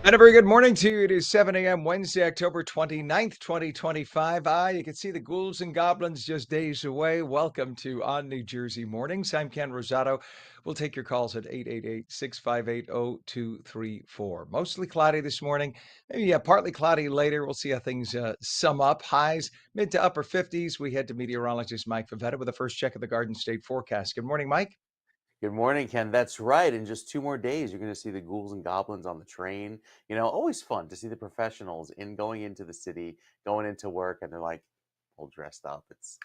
And a very good morning to you. It is 7 a.m. Wednesday, October 29th, 2025. You can see the ghouls and goblins just days away. Welcome to On New Jersey Mornings. I'm Ken Rosato. We'll take your calls at 888-658-0234. Mostly cloudy this morning. Maybe partly cloudy later. We'll see how things sum up. Highs mid to upper 50s. We head to meteorologist Mike Favetta with a first check of the Garden State forecast. Good morning, Mike. Good morning, Ken. That's right. In just 2 more days, you're going to see the ghouls and goblins on the train. Always fun to see the professionals going into the city, going into work, and they're like all dressed up. It's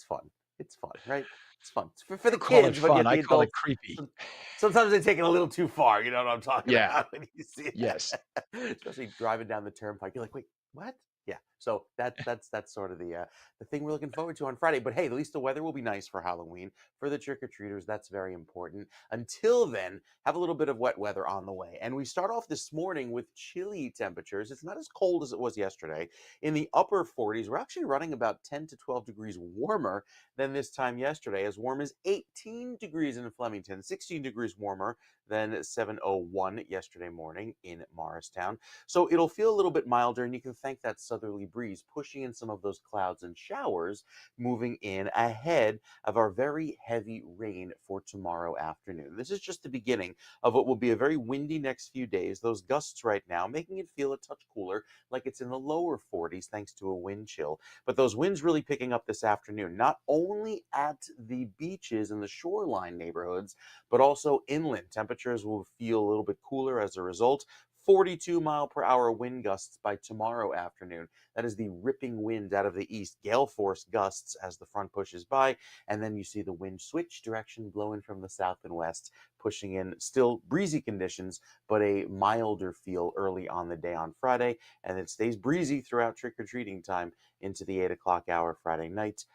fun. It's fun, right? It's fun for the You call it kids, but fun. yet I the call it adults. creepy. some- Sometimes they take it a little too far. You know what I'm talking Yeah. about when you see it, Yes. especially driving down the turnpike. You're like, wait, what? Yeah. So that's sort of the thing we're looking forward to on Friday. But hey, at least the weather will be nice for Halloween for the trick or treaters. That's very important. Until then, have a little bit of wet weather on the way. And we start off this morning with chilly temperatures. It's not as cold as it was yesterday. In the upper 40s, we're actually running about 10 to 12 degrees warmer than this time yesterday, as warm as 18 degrees in Flemington, 16 degrees warmer than 7:01 yesterday morning in Morristown. So it'll feel a little bit milder, and you can thank that southerly breeze pushing in some of those clouds and showers moving in ahead of our very heavy rain for tomorrow afternoon. This is just the beginning of what will be a very windy next few days. Those gusts right now making it feel a touch cooler, like it's in the lower 40s thanks to a wind chill. But those winds really picking up this afternoon, not only at the beaches and the shoreline neighborhoods, but also inland. Temperatures will feel a little bit cooler as a result. 42-mile-per-hour wind gusts by tomorrow afternoon. That is the ripping wind out of the east, gale force gusts as the front pushes by, and then you see the wind switch direction, blowing from the south and west, pushing in still breezy conditions, but a milder feel early on the day on Friday, and it stays breezy throughout trick-or-treating time into the 8 o'clock hour Friday night.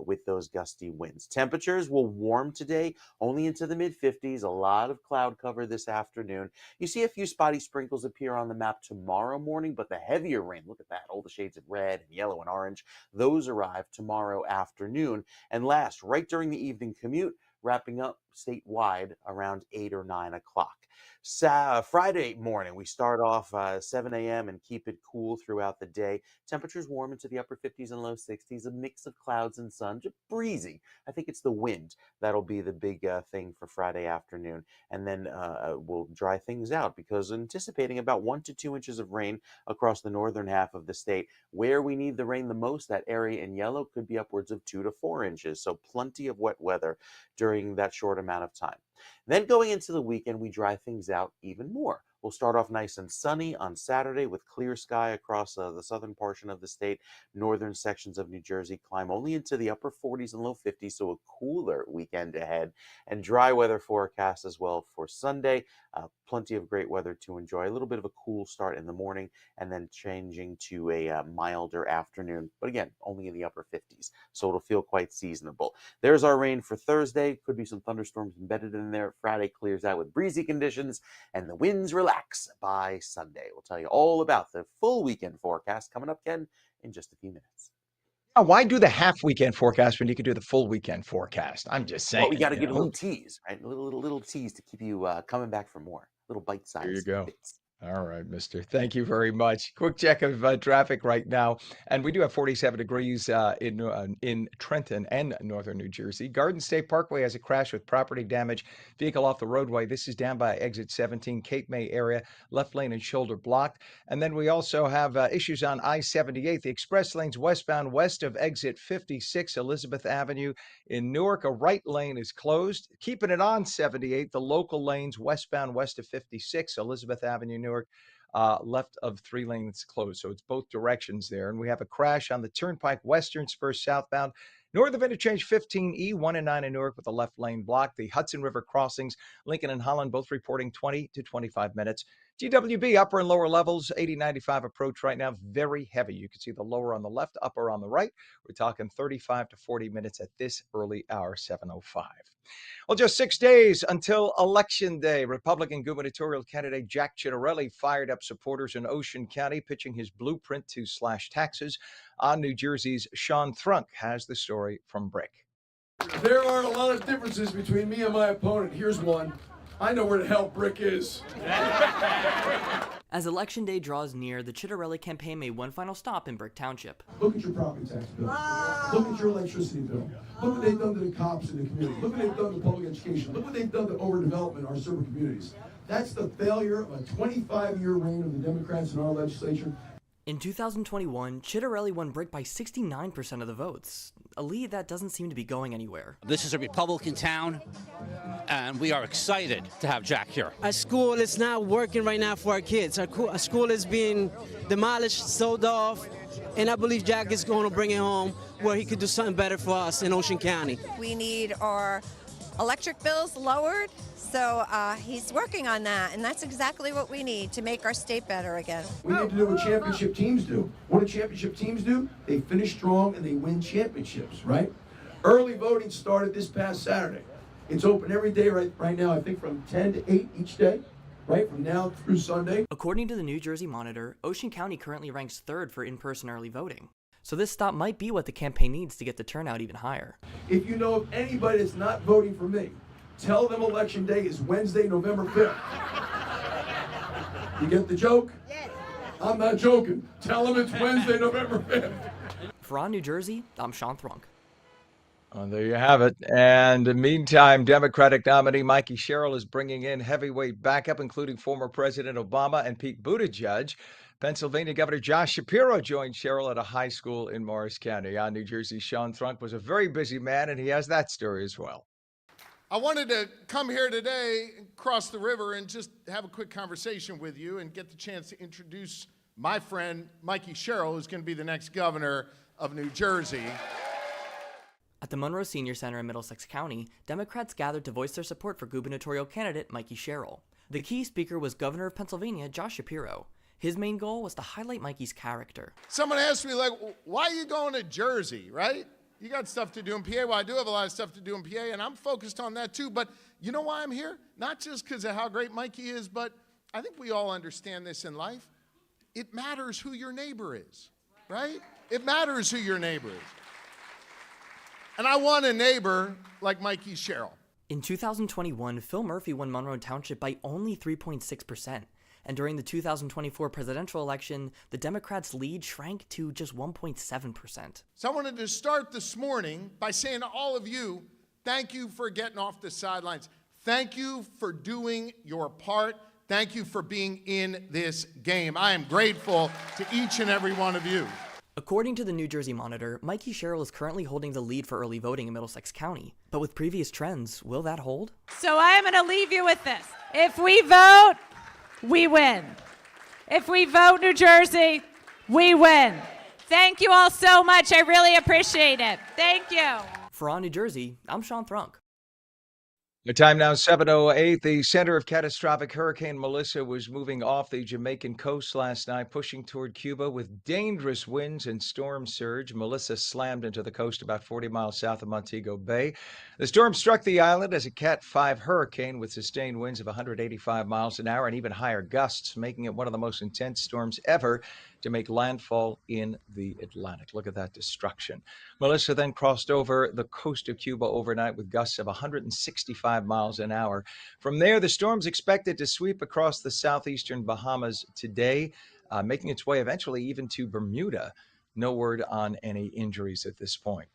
With those gusty winds. Temperatures will warm today, only into the mid 50s. A lot of cloud cover this afternoon. You see a few spotty sprinkles appear on the map tomorrow morning, but the heavier rain, look at that, all the shades of red and yellow and orange, those arrive tomorrow afternoon and last right during the evening commute, wrapping up statewide around 8 or 9 o'clock. Friday morning, we start off 7 a.m. and keep it cool throughout the day. Temperatures warm into the upper 50s and low 60s, a mix of clouds and sun, just breezy. I think it's the wind that'll be the big thing for Friday afternoon. And then we'll dry things out because anticipating about 1 to 2 inches of rain across the northern half of the state. Where we need the rain the most, that area in yellow could be upwards of 2 to 4 inches. So plenty of wet weather during that short amount of time. Then going into the weekend, we dry things out even more. We'll start off nice and sunny on Saturday with clear sky across the southern portion of the state. Northern sections of New Jersey climb only into the upper 40s and low 50s, so a cooler weekend ahead. And dry weather forecast as well for Sunday. Plenty of great weather to enjoy. A little bit of a cool start in the morning and then changing to a milder afternoon. But again, only in the upper 50s, so it'll feel quite seasonable. There's our rain for Thursday. Could be some thunderstorms embedded in there. Friday clears out with breezy conditions and the winds relax by Sunday. We'll tell you all about the full weekend forecast coming up, Ken, in just a few minutes. Why do the half weekend forecast when you could do the full weekend forecast? I'm just Well, we saying, got to give a little tease, right? A little tease to keep you coming back for more. Little There you bite-sized go. bits. All right, mister. Thank you very much. Quick check of traffic right now. And we do have 47 degrees in Trenton and northern New Jersey. Garden State Parkway has a crash with property damage. Vehicle off the roadway. This is down by exit 17, Cape May area. Left lane and shoulder blocked. And then we also have issues on I-78. The express lanes westbound west of exit 56, Elizabeth Avenue. In Newark, a right lane is closed. Keeping it on 78, the local lanes westbound west of 56, Elizabeth Avenue, Newark, left of 3 lanes closed. So it's both directions there. And we have a crash on the Turnpike Western Spur southbound. North of interchange 15E, 1 and 9 in Newark with the left lane blocked. The Hudson River crossings, Lincoln and Holland, both reporting 20 to 25 minutes. GWB upper and lower levels, 80-95 approach right now, very heavy. You can see the lower on the left, upper on the right. We're talking 35 to 40 minutes at this early hour, 7:05. Well, just 6 days until Election Day. Republican gubernatorial candidate Jack Ciattarelli fired up supporters in Ocean County, pitching his blueprint to slash taxes. On New Jersey's Sean Thrunk has the story from Brick. There are a lot of differences between me and my opponent. Here's one. I know where the hell Brick is. As Election Day draws near, the Chitterelli campaign made one final stop in Brick Township. Look at your property tax bill. Look at your electricity bill. Look what they've done to the cops in the community. Look what they've done to public education. Look what they've done to overdevelopment in our suburban communities. That's the failure of a 25-year reign of the Democrats in our legislature. In 2021, Chitterelli won Brick by 69% of the votes, a lead that doesn't seem to be going anywhere. This is a Republican town, and we are excited to have Jack here. Our school is not working right now for our kids. Our school is being demolished, sold off, and I believe Jack is going to bring it home where he could do something better for us in Ocean County. We need our electric bills lowered, so he's working on that, and that's exactly what we need to make our state better again. We need to do what championship teams do. What do championship teams do? They finish strong and they win championships, right? Early voting started this past Saturday. It's open every day right now, I think from 10 to 8 each day, right, from now through Sunday. According to the New Jersey Monitor, Ocean County currently ranks 3rd for in-person early voting. So this stop might be what the campaign needs to get the turnout even higher. If you know of anybody that's not voting for me, tell them Election Day is Wednesday, November 5th. You get the joke? Yes. I'm not joking. Tell them it's Wednesday, November 5th. For ONNJ New Jersey, I'm Sean Thrunk. Well, there you have it. And in the meantime, Democratic nominee Mikey Sherrill is bringing in heavyweight backup, including former President Obama and Pete Buttigieg. Pennsylvania Governor Josh Shapiro joined Sherrill at a high school in Morris County. ONNJ New Jersey's Sean Thrunk was a very busy man, and he has that story as well. I wanted to come here today, cross the river, and just have a quick conversation with you and get the chance to introduce my friend Mikey Sherrill, who's going to be the next governor of New Jersey. At the Monroe Senior Center in Middlesex County, Democrats gathered to voice their support for gubernatorial candidate Mikey Sherrill. The key speaker was Governor of Pennsylvania, Josh Shapiro. His main goal was to highlight Mikey's character. Someone asked me, like, why are you going to Jersey, right? You got stuff to do in PA. Well, I do have a lot of stuff to do in PA, and I'm focused on that too. But you know why I'm here? Not just because of how great Mikey is, but I think we all understand this in life. It matters who your neighbor is, right? It matters who your neighbor is. And I want a neighbor like Mikey Sherrill. In 2021, Phil Murphy won Monroe Township by only 3.6%. And during the 2024 presidential election, the Democrats' lead shrank to just 1.7%. So I wanted to start this morning by saying to all of you, thank you for getting off the sidelines. Thank you for doing your part. Thank you for being in this game. I am grateful to each and every one of you. According to the New Jersey Monitor, Mikey Sherrill is currently holding the lead for early voting in Middlesex County. But with previous trends, will that hold? So I am going to leave you with this. If we vote, we win. If we vote New Jersey, we win. Thank you all so much. I really appreciate it. Thank you. For ONNJ New Jersey, I'm Sean Thrunk. The time now 7:08. The center of catastrophic Hurricane Melissa was moving off the Jamaican coast last night, pushing toward Cuba with dangerous winds and storm surge. Melissa slammed into the coast about 40 miles south of Montego Bay. The storm struck the island as a Cat 5 hurricane with sustained winds of 185 miles an hour and even higher gusts, making it one of the most intense storms ever to make landfall in the Atlantic. Look at that destruction. Melissa then crossed over the coast of Cuba overnight with gusts of 165 miles an hour. From there, the storm's expected to sweep across the southeastern Bahamas today, making its way eventually even to Bermuda. No word on any injuries at this point.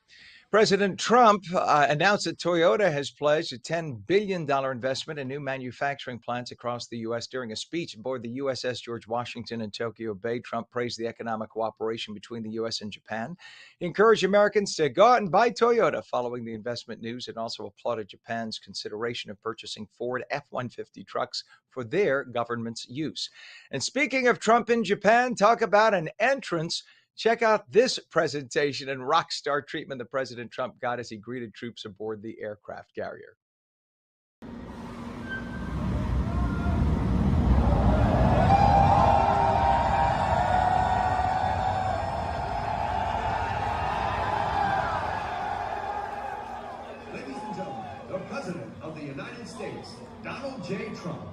President Trump announced that Toyota has pledged a $10 billion investment in new manufacturing plants across the U.S. During a speech aboard the USS George Washington in Tokyo Bay, Trump praised the economic cooperation between the U.S. and Japan. He encouraged Americans to go out and buy Toyota following the investment news, and also applauded Japan's consideration of purchasing Ford F-150 trucks for their government's use. And speaking of Trump in Japan, talk about an entrance. Check out this presentation and rock star treatment that President Trump got as he greeted troops aboard the aircraft carrier. Ladies and gentlemen, the President of the United States, Donald J. Trump.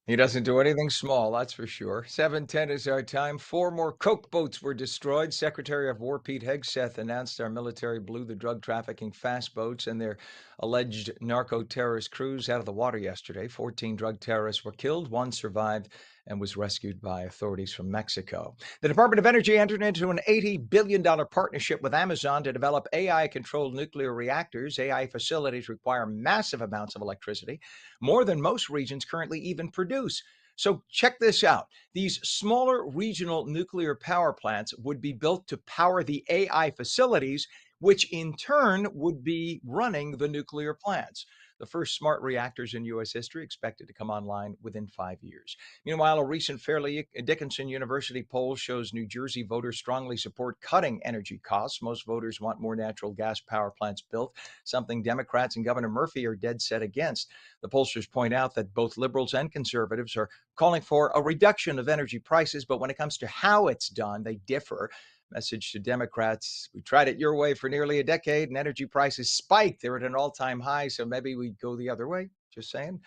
He doesn't do anything small, that's for sure. 7:10 is our time. 4 more Coke boats were destroyed. Secretary of War Pete Hegseth announced our military blew the drug trafficking fast boats and their alleged narco-terrorist crews out of the water yesterday. 14 drug terrorists were killed. One survived and was rescued by authorities from Mexico. The Department of Energy entered into an $80 billion partnership with Amazon to develop AI-controlled nuclear reactors. AI facilities require massive amounts of electricity, more than most regions currently even produce. So check this out. These smaller regional nuclear power plants would be built to power the AI facilities, which in turn would be running the nuclear plants. The first smart reactors in U.S. history expected to come online within 5 years. Meanwhile, a recent Fairleigh Dickinson University poll shows New Jersey voters strongly support cutting energy costs. Most voters want more natural gas power plants built, something Democrats and Governor Murphy are dead set against. The pollsters point out that both liberals and conservatives are calling for a reduction of energy prices, but when it comes to how it's done, they differ. Message to Democrats: we tried it your way for nearly a decade and energy prices spiked. They're at an all-time high, so maybe we go the other way. Just saying.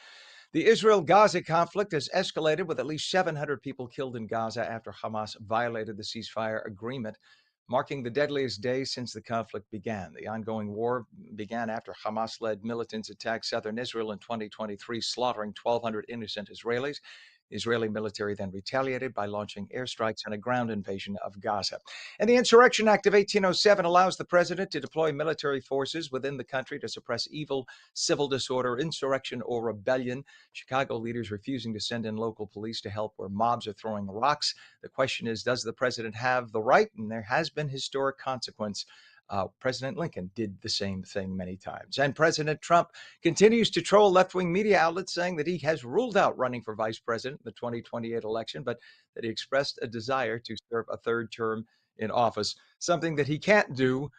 The Israel-Gaza conflict has escalated with at least 700 people killed in Gaza after Hamas violated the ceasefire agreement, marking the deadliest day since the conflict began. The ongoing war began after Hamas-led militants attacked southern Israel in 2023, slaughtering 1,200 innocent Israelis. The Israeli military then retaliated by launching airstrikes and a ground invasion of Gaza. And the Insurrection Act of 1807 allows the president to deploy military forces within the country to suppress evil, civil disorder, insurrection, or rebellion. Chicago leaders refusing to send in local police to help where mobs are throwing rocks. The question is, does the president have the right? And there has been historic consequence. President Lincoln did the same thing many times. And President Trump continues to troll left-wing media outlets, saying that he has ruled out running for vice president in the 2028 election, but that he expressed a desire to serve a third term in office, something that he can't do.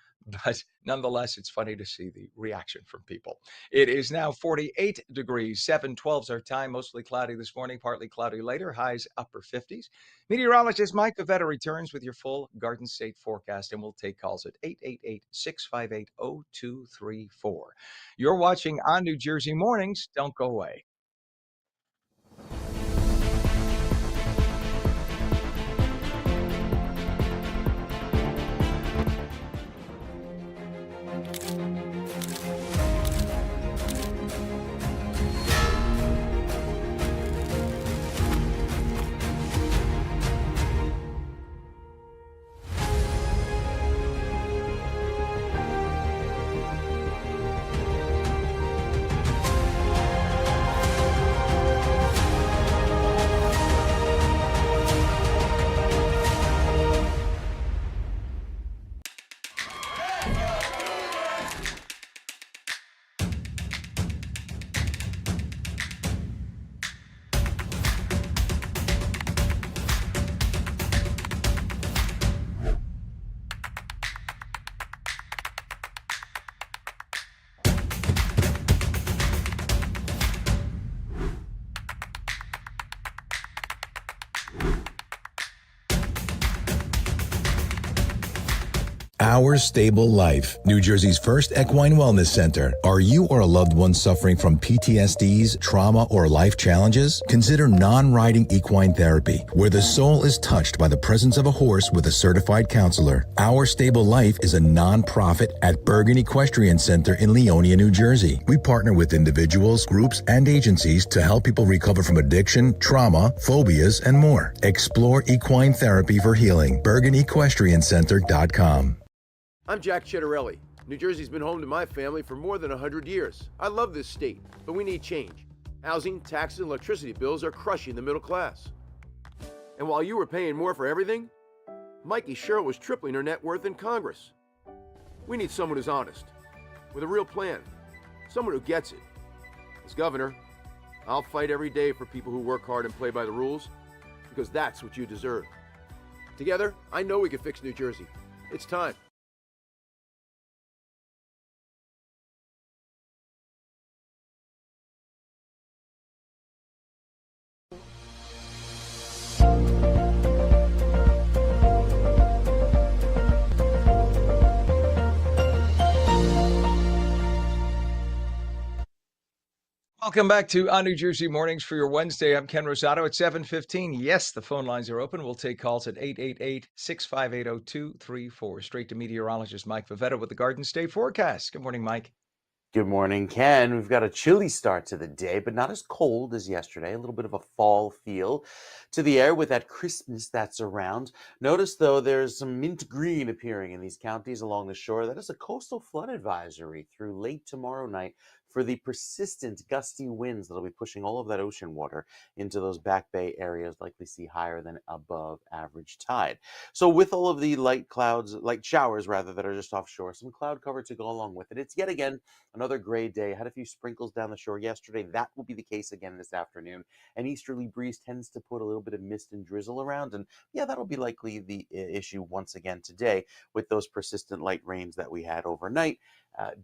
But nonetheless, it's funny to see the reaction from people. It is now 48 degrees, 7:12 is our time, mostly cloudy this morning, partly cloudy later, highs upper 50s. Meteorologist Mike Favetta returns with your full Garden State forecast, and we'll take calls at 888-658-0234. You're watching On New Jersey Mornings. Don't go away. Our Stable Life, New Jersey's first equine wellness center. Are you or a loved one suffering from PTSDs, trauma, or life challenges? Consider non-riding equine therapy, where the soul is touched by the presence of a horse with a certified counselor. Our Stable Life is a non-profit at Bergen Equestrian Center in Leonia, New Jersey. We partner with individuals, groups, and agencies to help people recover from addiction, trauma, phobias, and more. Explore equine therapy for healing. BergenEquestrianCenter.com. I'm Jack Chittarelli. New Jersey's been home to my family for more than 100 years. I love this state, but we need change. Housing, taxes, and electricity bills are crushing the middle class. And while you were paying more for everything, Mikey Sherrill was tripling her net worth in Congress. We need someone who's honest, with a real plan, someone who gets it. As governor, I'll fight every day for people who work hard and play by the rules, because that's what you deserve. Together, I know we can fix New Jersey. It's time. Welcome back to On New Jersey Mornings for your Wednesday. I'm Ken Rosato at 7:15. Yes, the phone lines are open. We'll take calls at 888-658-0234. Straight to meteorologist Mike Favetta with the Garden State forecast. Good morning, Mike. Good morning, Ken. We've got a chilly start to the day, but not as cold as yesterday. A little bit of a fall feel to the air with that crispness that's around. Notice, though, there's some mint green appearing in these counties along the shore. That is a coastal flood advisory through late tomorrow night for the persistent gusty winds that'll be pushing all of that ocean water into those back bay areas, likely see higher than above average tide. So with all of the light showers rather, that are just offshore, some cloud cover to go along with it. It's yet again another gray day. Had a few sprinkles down the shore yesterday. That will be the case again this afternoon. An easterly breeze tends to put a little bit of mist and drizzle around. And yeah, that'll be likely the issue once again today with those persistent light rains that we had overnight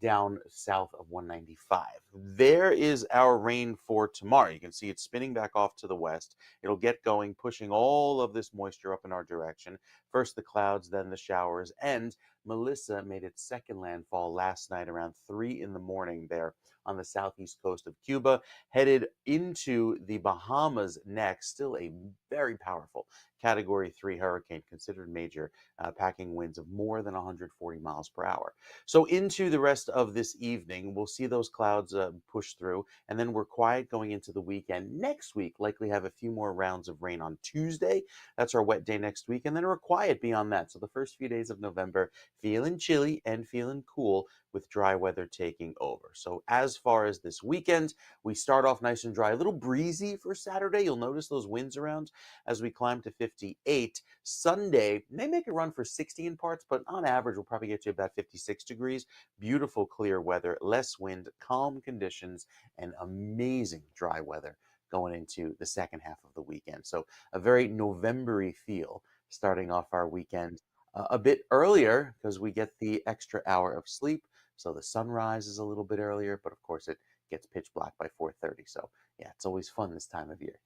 down south of 195. There is our rain for tomorrow. You can see it's spinning back off to the west. It'll get going, pushing all of this moisture up in our direction. First the clouds, then the showers, and Melissa made its second landfall last night around 3 in the morning there on the southeast coast of Cuba, headed into the Bahamas next. Still a very powerful Category 3 hurricane, considered major, packing winds of more than 140 miles per hour. So into the rest of this evening, we'll see those clouds push through, and then we're quiet going into the weekend. Next week, likely have a few more rounds of rain on Tuesday. That's our wet day next week, and then we're quiet beyond that. So the first few days of November, feeling chilly and feeling cool with dry weather taking over. So as far as this weekend, we start off nice and dry, a little breezy for Saturday. You'll notice those winds around as we climb to 58. Sunday may make a run for 60 in parts, but on average, we'll probably get to about 56 degrees. Beautiful clear weather, less wind, calm conditions, and amazing dry weather going into the second half of the weekend. So a very November-y feel starting off our weekend a bit earlier because we get the extra hour of sleep. So the sunrise is a little bit earlier, but of course it gets pitch black by 4:30. So yeah, it's always fun this time of year.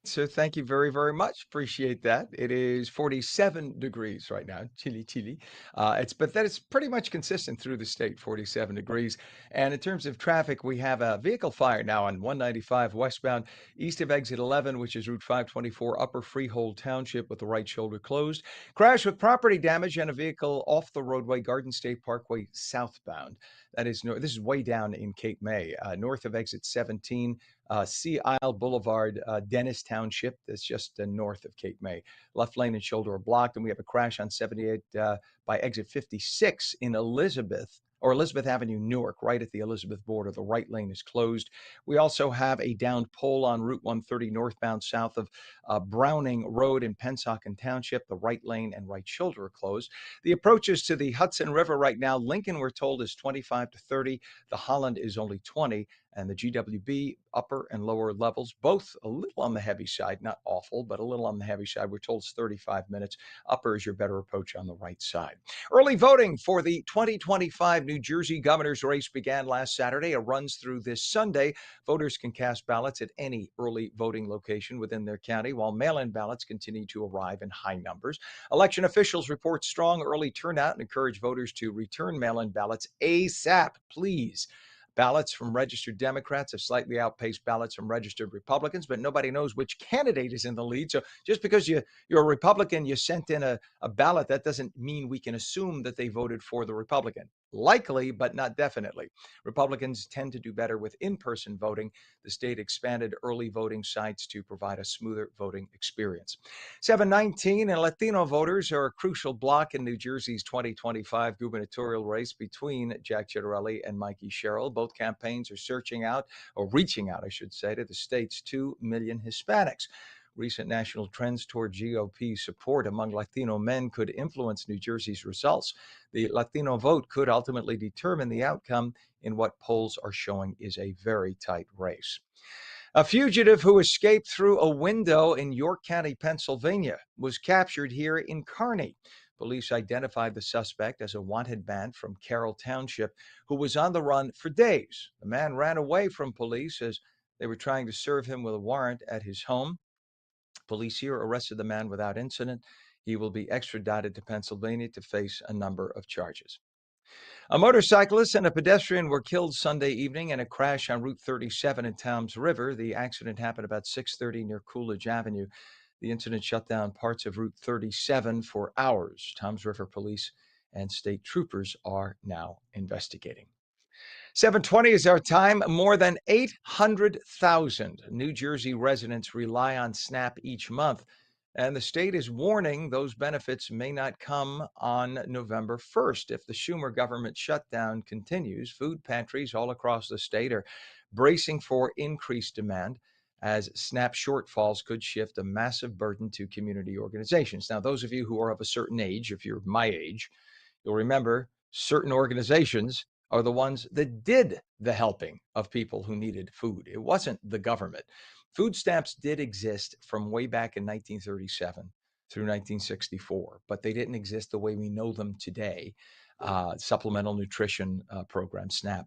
So thank you very, very much. Appreciate that. It is 47 degrees right now, chilly, chilly. But that is pretty much consistent through the state, 47 degrees. And in terms of traffic, we have a vehicle fire now on 195 westbound, east of exit 11, which is Route 524, Upper Freehold Township, with the right shoulder closed. Crash with property damage and a vehicle off the roadway, Garden State Parkway southbound. This is way down in Cape May, north of exit 17. Sea Isle Boulevard, Dennis Township. That's just north of Cape May. Left lane and shoulder are blocked, and we have a crash on 78 by exit 56 in Elizabeth Avenue, Newark, right at the Elizabeth border. The right lane is closed. We also have a downed pole on Route 130 northbound south of Browning Road in Pennsauken Township. The right lane and right shoulder are closed. The approaches to the Hudson River right now, Lincoln, we're told, is 25 to 30. The Holland is only 20. And the GWB upper and lower levels, both a little on the heavy side, not awful, but a little on the heavy side. We're told it's 35 minutes. Upper is your better approach on the right side. Early voting for the 2025 New Jersey governor's race began last Saturday. It runs through this Sunday. Voters can cast ballots at any early voting location within their county, while mail-in ballots continue to arrive in high numbers. Election officials report strong early turnout and encourage voters to return mail-in ballots ASAP, please. Ballots from registered Democrats have slightly outpaced ballots from registered Republicans, but nobody knows which candidate is in the lead. So just because you're a Republican, you sent in a ballot, that doesn't mean we can assume that they voted for the Republican. Likely, but not definitely. Republicans tend to do better with in-person voting. The state expanded early voting sites to provide a smoother voting experience. 719 and Latino voters are a crucial block in New Jersey's 2025 gubernatorial race between Jack Ciattarelli and Mikey Sherrill. Both campaigns are reaching out, I should say, to the state's 2 million Hispanics. Recent national trends toward GOP support among Latino men could influence New Jersey's results. The Latino vote could ultimately determine the outcome in what polls are showing is a very tight race. A fugitive who escaped through a window in York County, Pennsylvania, was captured here in Kearney. Police identified the suspect as a wanted man from Carroll Township who was on the run for days. The man ran away from police as they were trying to serve him with a warrant at his home. Police here arrested the man without incident. He will be extradited to Pennsylvania to face a number of charges. A motorcyclist and a pedestrian were killed Sunday evening in a crash on Route 37 in Toms River. The accident happened about 6:30 near Coolidge Avenue. The incident shut down parts of Route 37 for hours. Toms River Police and state troopers are now investigating. 7:20 is our time. More than 800,000 New Jersey residents rely on SNAP each month, and the state is warning those benefits may not come on November 1st. If the Schumer government shutdown continues, food pantries all across the state are bracing for increased demand, as SNAP shortfalls could shift a massive burden to community organizations. Now, those of you who are of a certain age, if you're my age, you'll remember certain organizations are the ones that did the helping of people who needed food. It wasn't the government. Food stamps did exist from way back in 1937 through 1964, but they didn't exist the way we know them today, supplemental nutrition program, SNAP,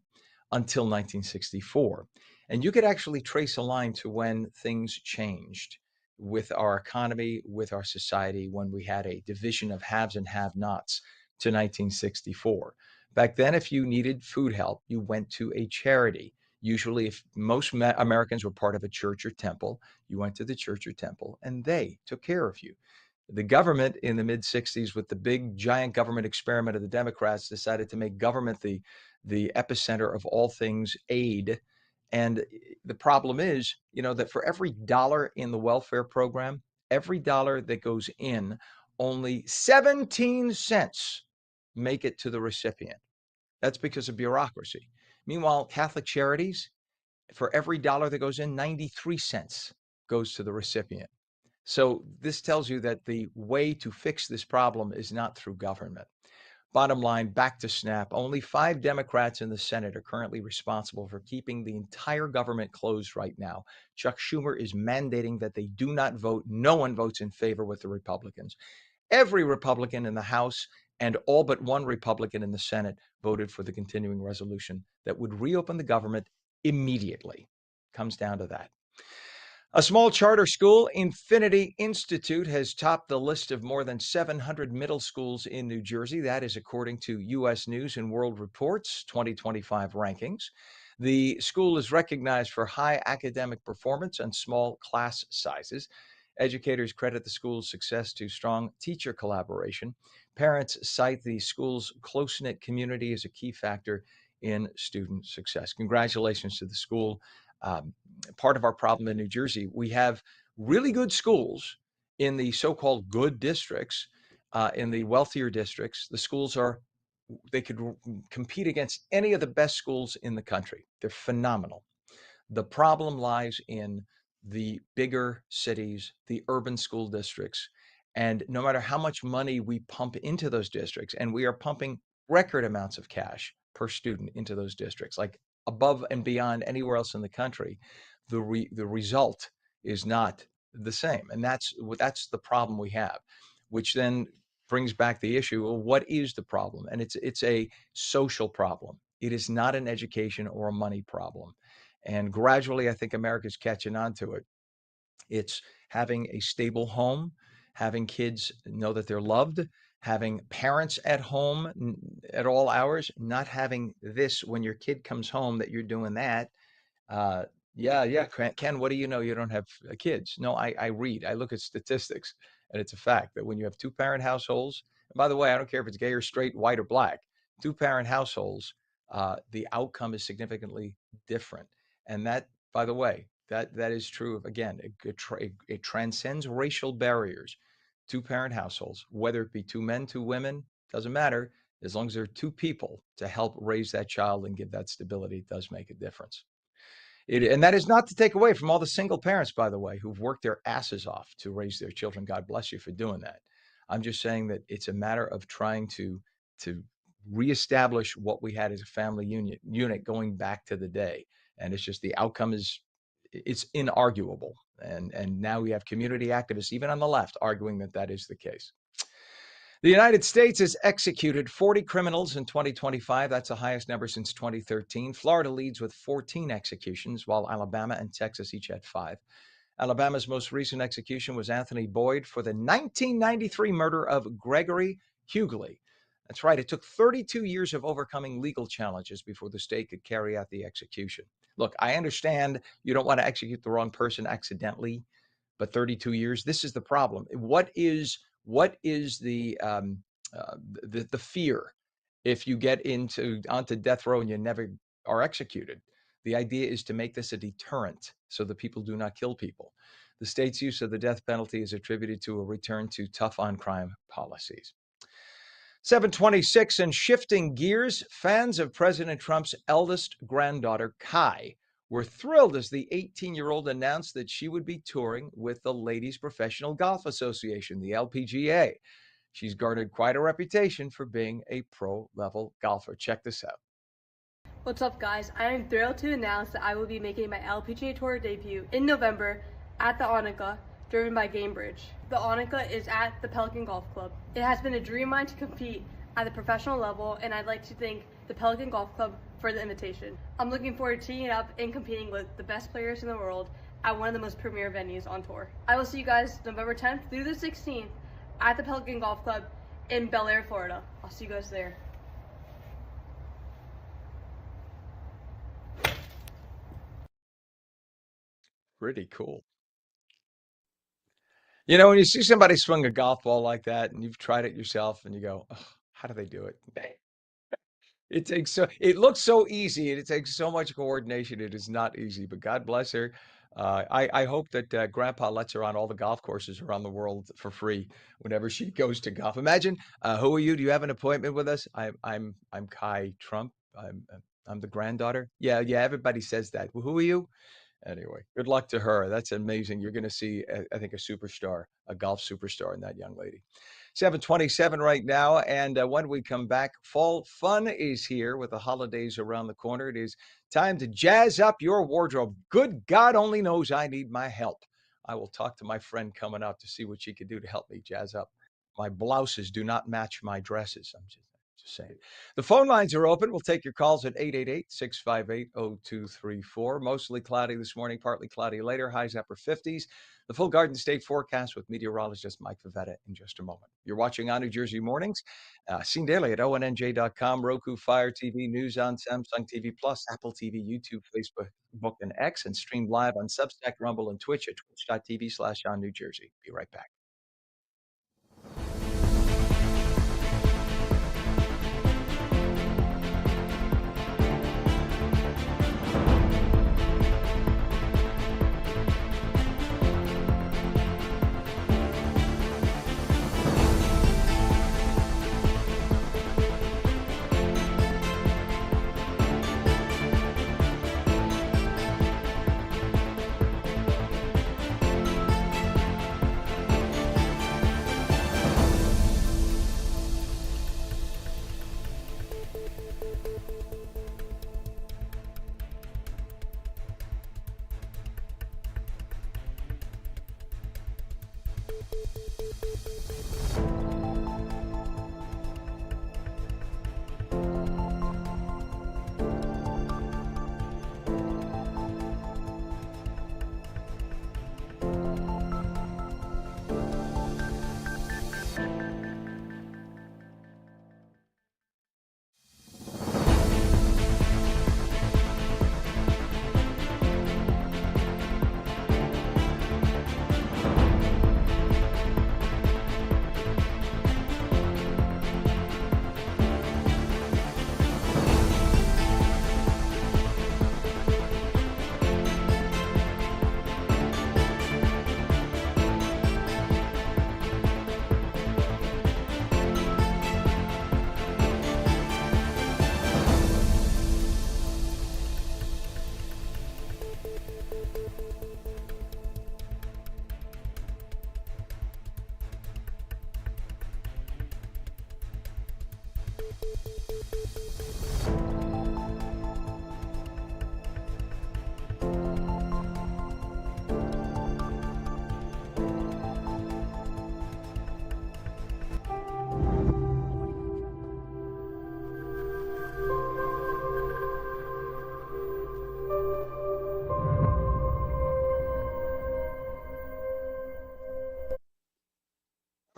until 1964. And you could actually trace a line to when things changed with our economy, with our society, when we had a division of haves and have-nots to 1964. Back then, if you needed food help, you went to a charity. Usually, if most Americans were part of a church or temple, you went to the church or temple and they took care of you. The government in the mid 60s, with the big giant government experiment of the Democrats, decided to make government the epicenter of all things aid. And the problem is, that for every dollar in the welfare program, every dollar that goes in, only 17 cents make it to the recipient. That's because of bureaucracy. Meanwhile, Catholic Charities, for every dollar that goes in, 93 cents goes to the recipient. So this tells you that the way to fix this problem is not through government. Bottom line, back to SNAP. Only 5 Democrats in the Senate are currently responsible for keeping the entire government closed right now. Chuck Schumer is mandating that they do not vote. No one votes in favor with the Republicans. Every Republican in the House and all but one Republican in the Senate voted for the continuing resolution that would reopen the government immediately. Comes down to that. A small charter school, Infinity Institute, has topped the list of more than 700 middle schools in New Jersey. That is according to U.S. News and World Report's 2025 rankings. The school is recognized for high academic performance and small class sizes. Educators credit the school's success to strong teacher collaboration. Parents cite the school's close-knit community as a key factor in student success. Congratulations to the school. Part of our problem in New Jersey, we have really good schools in the so-called good districts, in the wealthier districts. The schools they could compete against any of the best schools in the country. They're phenomenal. The problem lies in the bigger cities, the urban school districts, and no matter how much money we pump into those districts, and we are pumping record amounts of cash per student into those districts, like above and beyond anywhere else in the country, the result is not the same. And that's the problem we have, which then brings back the issue of what is the problem? And it's a social problem. It is not an education or a money problem. And gradually, I think America's catching on to it. It's having a stable home, having kids know that they're loved, having parents at home at all hours, not having this when your kid comes home that you're doing that. Yeah, Ken, what do you know? You don't have kids. No, I read, I look at statistics, and it's a fact that when you have 2-parent households, and by the way, I don't care if it's gay or straight, white or black, 2-parent households, the outcome is significantly different. And that, by the way, that is true of, again, it transcends racial barriers. 2-parent households, whether it be 2 men, 2 women, doesn't matter. As long as there are 2 people to help raise that child and give that stability, it does make a difference. And that is not to take away from all the single parents, by the way, who've worked their asses off to raise their children. God bless you for doing that. I'm just saying that it's a matter of trying to reestablish what we had as a family unit going back to the day. And it's just the outcome it's inarguable. And now we have community activists, even on the left, arguing that is the case. The United States has executed 40 criminals in 2025. That's the highest number since 2013. Florida leads with 14 executions, while Alabama and Texas each had 5. Alabama's most recent execution was Anthony Boyd for the 1993 murder of Gregory Hughley. That's right. It took 32 years of overcoming legal challenges before the state could carry out the execution. Look, I understand you don't want to execute the wrong person accidentally, but 32 years, this is the problem. What is the fear if you get onto death row and you never are executed? The idea is to make this a deterrent so that people do not kill people. The state's use of the death penalty is attributed to a return to tough on crime policies. 726, and shifting gears, fans of President Trump's eldest granddaughter, Kai, were thrilled as the 18-year-old announced that she would be touring with the Ladies Professional Golf Association, the LPGA. She's garnered quite a reputation for being a pro-level golfer. Check this out. What's up, guys? I am thrilled to announce that I will be making my LPGA Tour debut in November at the ONNJ, driven by Gamebridge. The ONNJ is at the Pelican Golf Club. It has been a dream of mine to compete at the professional level, and I'd like to thank the Pelican Golf Club for the invitation. I'm looking forward to teeing up and competing with the best players in the world at one of the most premier venues on tour. I will see you guys November 10th through the 16th at the Pelican Golf Club in Bel Air, Florida. I'll see you guys there. Pretty cool. You know, when you see somebody swing a golf ball like that and you've tried it yourself and you go, oh, how do they do it? It looks so easy and it takes so much coordination. It is not easy, but God bless her. I hope that Grandpa lets her on all the golf courses around the world for free whenever she goes to golf. Imagine, who are you? Do you have an appointment with us? I'm Kai Trump. I'm the granddaughter. Yeah, everybody says that. Well, who are you? Anyway, good luck to her. That's amazing. You're going to see, I think, a golf superstar in that young lady. 727 right now. And when we come back, fall fun is here with the holidays around the corner. It is time to jazz up your wardrobe. Good God only knows I need my help. I will talk to my friend coming up to see what she can do to help me jazz up. My blouses do not match my dresses. I'm just saying. The phone lines are open. We'll take your calls at 888-658-0234. Mostly cloudy this morning, partly cloudy later, highs upper 50s. The full Garden State forecast with meteorologist Mike Favetta in just a moment. You're watching On New Jersey Mornings, seen daily at ONNJ.com, Roku, Fire TV, News on Samsung TV Plus, Apple TV, YouTube, Facebook, and X, and streamed live on Substack, Rumble, and Twitch at twitch.tv/On New Jersey. Be right back.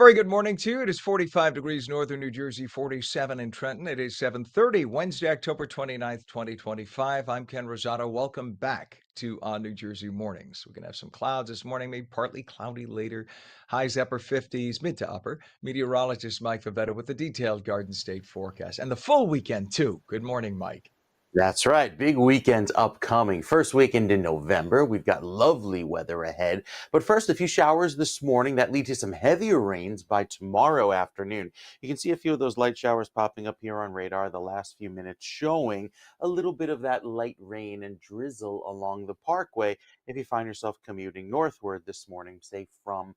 Very good morning to you. It is 45 degrees northern New Jersey, 47 in Trenton. It is 7:30, Wednesday, October 29th, 2025. I'm Ken Rosato. Welcome back to New Jersey Mornings. We're going to have some clouds this morning, maybe partly cloudy later. Highs upper 50s, mid to upper. Meteorologist Mike Favetta with the detailed Garden State forecast and the full weekend, too. Good morning, Mike. That's right. Big weekend upcoming. First weekend in November. We've got lovely weather ahead. But first, a few showers this morning that lead to some heavier rains by tomorrow afternoon. You can see a few of those light showers popping up here on radar the last few minutes, showing a little bit of that light rain and drizzle along the parkway if you find yourself commuting northward this morning, say from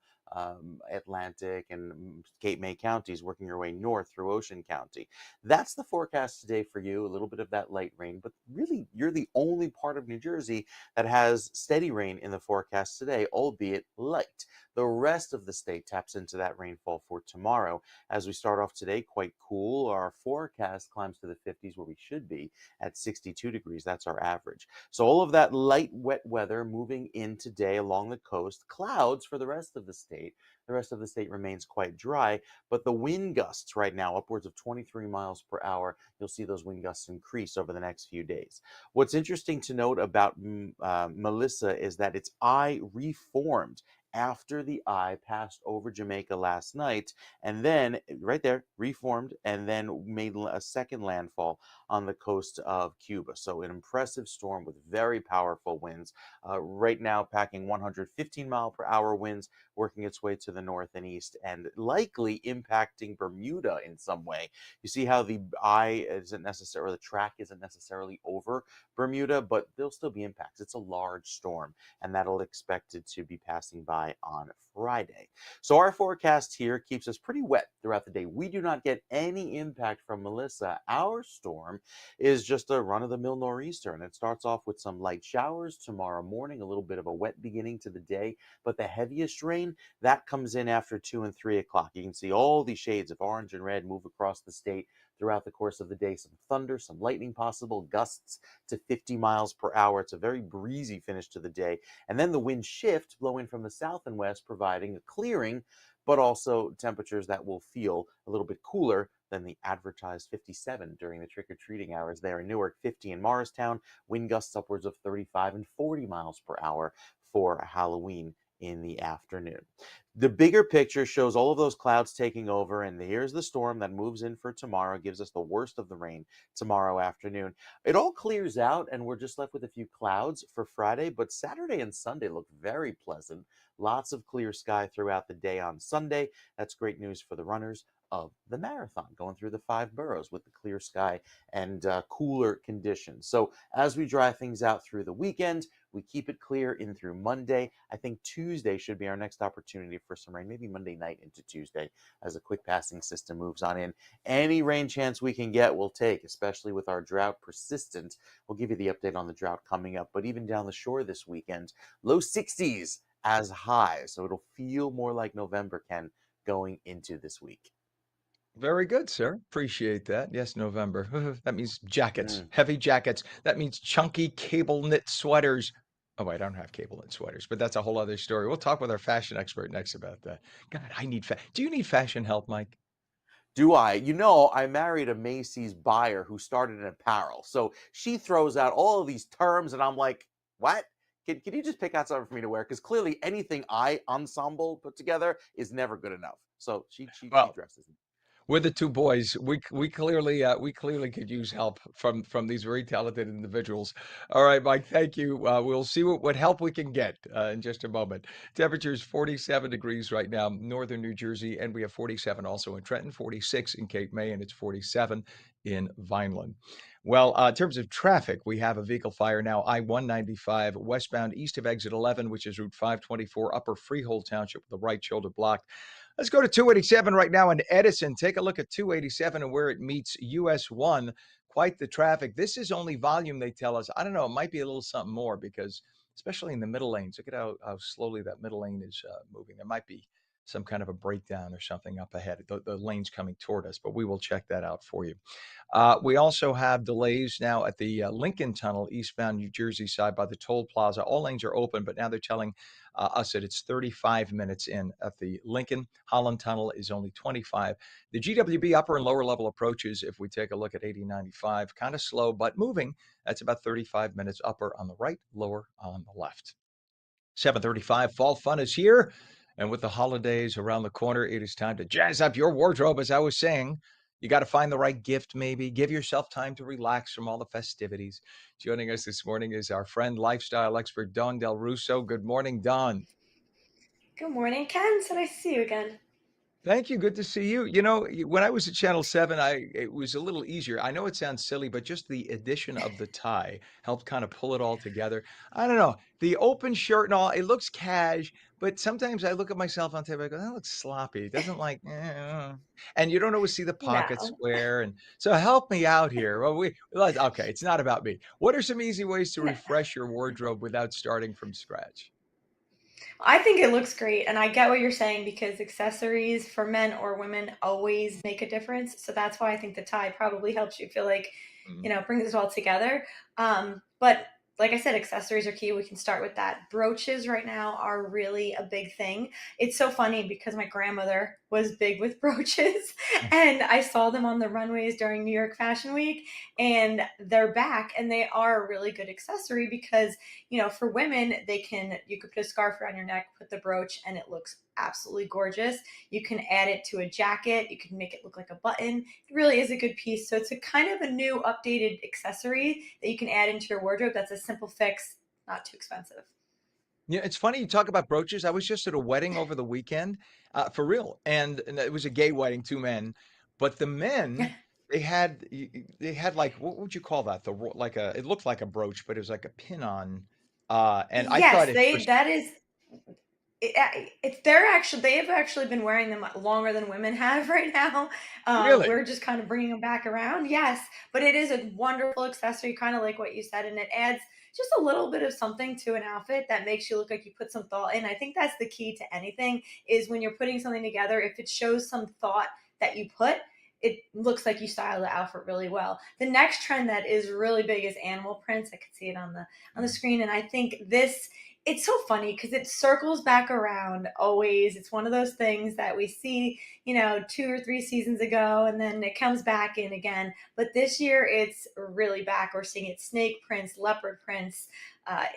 Atlantic and Cape May counties, working your way north through Ocean County. That's the forecast today for you. A little bit of that light rain, but really you're the only part of New Jersey that has steady rain in the forecast today, albeit light. The rest of the state taps into that rainfall for tomorrow. As we start off today, quite cool. Our forecast climbs to the 50s where we should be at 62 degrees. That's our average. So all of that light, wet weather moving in today along the coast. Clouds for the rest of the state. The rest of the state remains quite dry, but the wind gusts right now, upwards of 23 miles per hour, you'll see those wind gusts increase over the next few days. What's interesting to note about Melissa is that its eye reformed after the eye passed over Jamaica last night, and then right there reformed and then made a second landfall on the coast of Cuba. So an impressive storm with very powerful winds. Right now packing 115 mile per hour winds, working its way to the north and east and likely impacting Bermuda in some way. You see how the eye isn't necessarily, the track isn't necessarily over Bermuda, but there'll still be impacts. It's a large storm, and that'll expected to be passing by on Friday. So our forecast here keeps us pretty wet throughout the day. We do not get any impact from Melissa. Our storm is just a run-of-the-mill nor'easter, and it starts off with some light showers tomorrow morning, a little bit of a wet beginning to the day, but the heaviest rain, that comes in after 2 and 3 o'clock. You can see all these shades of orange and red move across the state throughout the course of the day. Some thunder, some lightning possible, gusts to 50 miles per hour. It's a very breezy finish to the day. And then the wind shift blowing from the south and west, providing a clearing, but also temperatures that will feel a little bit cooler than the advertised 57 during the trick-or-treating hours there in Newark, 50 in Morristown, wind gusts upwards of 35 and 40 miles per hour for Halloween in the afternoon. The bigger picture shows all of those clouds taking over, and here's the storm that moves in for tomorrow, gives us the worst of the rain tomorrow afternoon. It all clears out, and we're just left with a few clouds for Friday, but Saturday and Sunday look very pleasant. Lots of clear sky throughout the day on Sunday. That's great news for the runners of the marathon, going through the 5 boroughs with the clear sky and cooler conditions. So as we dry things out through the weekend, we keep it clear in through Monday. I think Tuesday should be our next opportunity for some rain, maybe Monday night into Tuesday as a quick passing system moves on in. Any rain chance we can get, we'll take, especially with our drought persistent. We'll give you the update on the drought coming up, but even down the shore this weekend, low 60s as high. So it'll feel more like November, Ken, going into this week. Very good, sir. Appreciate that. Yes, November. That means jackets, heavy jackets. That means chunky cable knit sweaters. Oh, wait, I don't have cable knit sweaters, but that's a whole other story. We'll talk with our fashion expert next about that. God, I need do you need fashion help, Mike? Do I? You know, I married a Macy's buyer who started in apparel. So she throws out all of these terms, and I'm like, what? Can you just pick out something for me to wear? Because clearly anything I ensemble put together is never good enough. So she Well, dresses. we're the two boys. We clearly could use help from these very talented individuals. All right, Mike. Thank you. We'll see what help we can get in just a moment. Temperatures 47 degrees right now, northern New Jersey, and we have 47 also in Trenton, 46 in Cape May, and it's 47 in Vineland. Well, in terms of traffic, we have a vehicle fire now, I-195 westbound east of exit 11, which is Route 524, Upper Freehold Township, with the right shoulder blocked. Let's go to 287 right now in Edison. Take a look at 287 and where it meets US 1. Quite the traffic. This is only volume, they tell us. I don't know. It might be a little something more because, especially in the middle lanes, look at how slowly that middle lane is moving. There might be some kind of a breakdown or something up ahead. The lane's coming toward us, but we will check that out for you. We also have delays now at the Lincoln Tunnel, eastbound New Jersey side by the toll plaza. All lanes are open, but now they're telling us that it's 35 minutes in at the Lincoln. Holland Tunnel is only 25. The GWB upper and lower level approaches, if we take a look at 8095, kind of slow, but moving. That's about 35 minutes upper on the right, lower on the left. 7:35, fall fun is here. And with the holidays around the corner, it is time to jazz up your wardrobe, as I was saying. You got to find the right gift, maybe. Give yourself time to relax from all the festivities. Joining us this morning is our friend, lifestyle expert, Dawn Del Russo. Good morning, Dawn. Good morning, Ken. So nice to see you again. Thank you. Good to see you. When I was at Channel 7, it was a little easier. I know it sounds silly, but just the addition of the tie helped kind of pull it all together. I don't know. The open shirt and all, it looks cash, but sometimes I look at myself on TV, I go, that looks sloppy. It doesn't like, and you don't always see the pocket No. square. And so help me out here. Well, okay, it's not about me. What are some easy ways to refresh your wardrobe without starting from scratch? I think it looks great, and I get what you're saying because accessories for men or women always make a difference. So that's why I think the tie probably helps you feel like, brings it all together. But like I said, accessories are key. We can start with that. Brooches right now are really a big thing. It's so funny because my grandmother was big with brooches and I saw them on the runways during New York Fashion Week and they're back and they are a really good accessory because, for women, you could put a scarf around your neck, put the brooch and it looks absolutely gorgeous. You can add it to a jacket. You can make it look like a button. It really is a good piece. So it's a kind of a new updated accessory that you can add into your wardrobe. That's a simple fix, not too expensive. Yeah, it's funny you talk about brooches. I was just at a wedding over the weekend, for real, and it was a gay wedding, two men, but the men they had like what would you call that? It looked like a brooch, but it was like a pin on, and I thought Yes, at first that is they have actually been wearing them longer than women have right now. really. We're just kind of bringing them back around. Yes, but it is a wonderful accessory, kind of like what you said, and it adds just a little bit of something to an outfit that makes you look like you put some thought in. I think that's the key to anything is when you're putting something together, if it shows some thought that you put, it looks like you style the outfit really well. The next trend that is really big is animal prints. I could see it on the screen, and I think it's so funny because it circles back around always. It's one of those things that we see, 2 or 3 seasons ago, and then it comes back in again. But this year, it's really back. We're seeing it snake prints, leopard prints,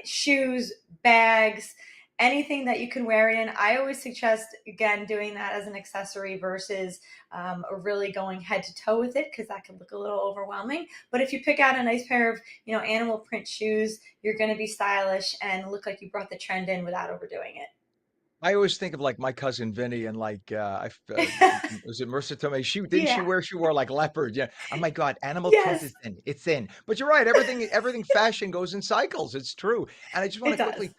shoes, bags, anything that you can wear it in. I always suggest, again, doing that as an accessory versus really going head to toe with it because that can look a little overwhelming. But if you pick out a nice pair of, animal print shoes, you're going to be stylish and look like you brought the trend in without overdoing it. I always think of like my cousin Vinny and like was it Marissa Tomei? Yeah. She wore like leopard. Yeah. Oh my God, animal print Yes, is in. It's in. But you're right, everything fashion goes in cycles. It's true. And I just want it to does. quickly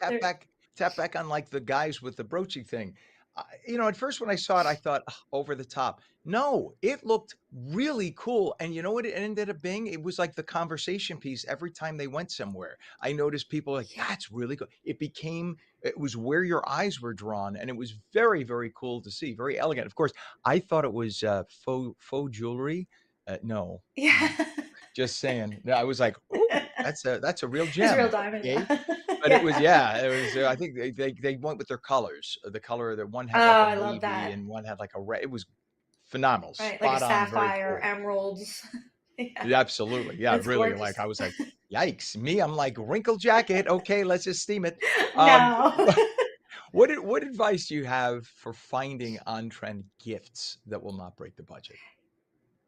tap back on like the guys with the broachy thing. At first when I saw it, I thought "Ugh, over the top. No, it looked really cool. And you know what it ended up being? It was like the conversation piece every time they went somewhere. I noticed people like, that's really good. It was where your eyes were drawn, and it was very, very cool to see. Very elegant. Of course, I thought it was faux jewelry. No, Yeah. just saying. No, I was like, "Ooh, that's a real It's a real gem." diamond. Okay, Yeah. but it was Yeah. yeah, it was. I think they went with their colors. The color that one Oh, had like a I love navy that. and one had like a red. It was phenomenal, Right. Like a spot on, very sapphire, cool. emeralds. Yeah. Yeah, absolutely, yeah, It's really. gorgeous. Like I was like, yikes! Me, I'm like wrinkle jacket. Okay, let's just steam it. Um, No. what advice do you have for finding on-trend gifts that will not break the budget?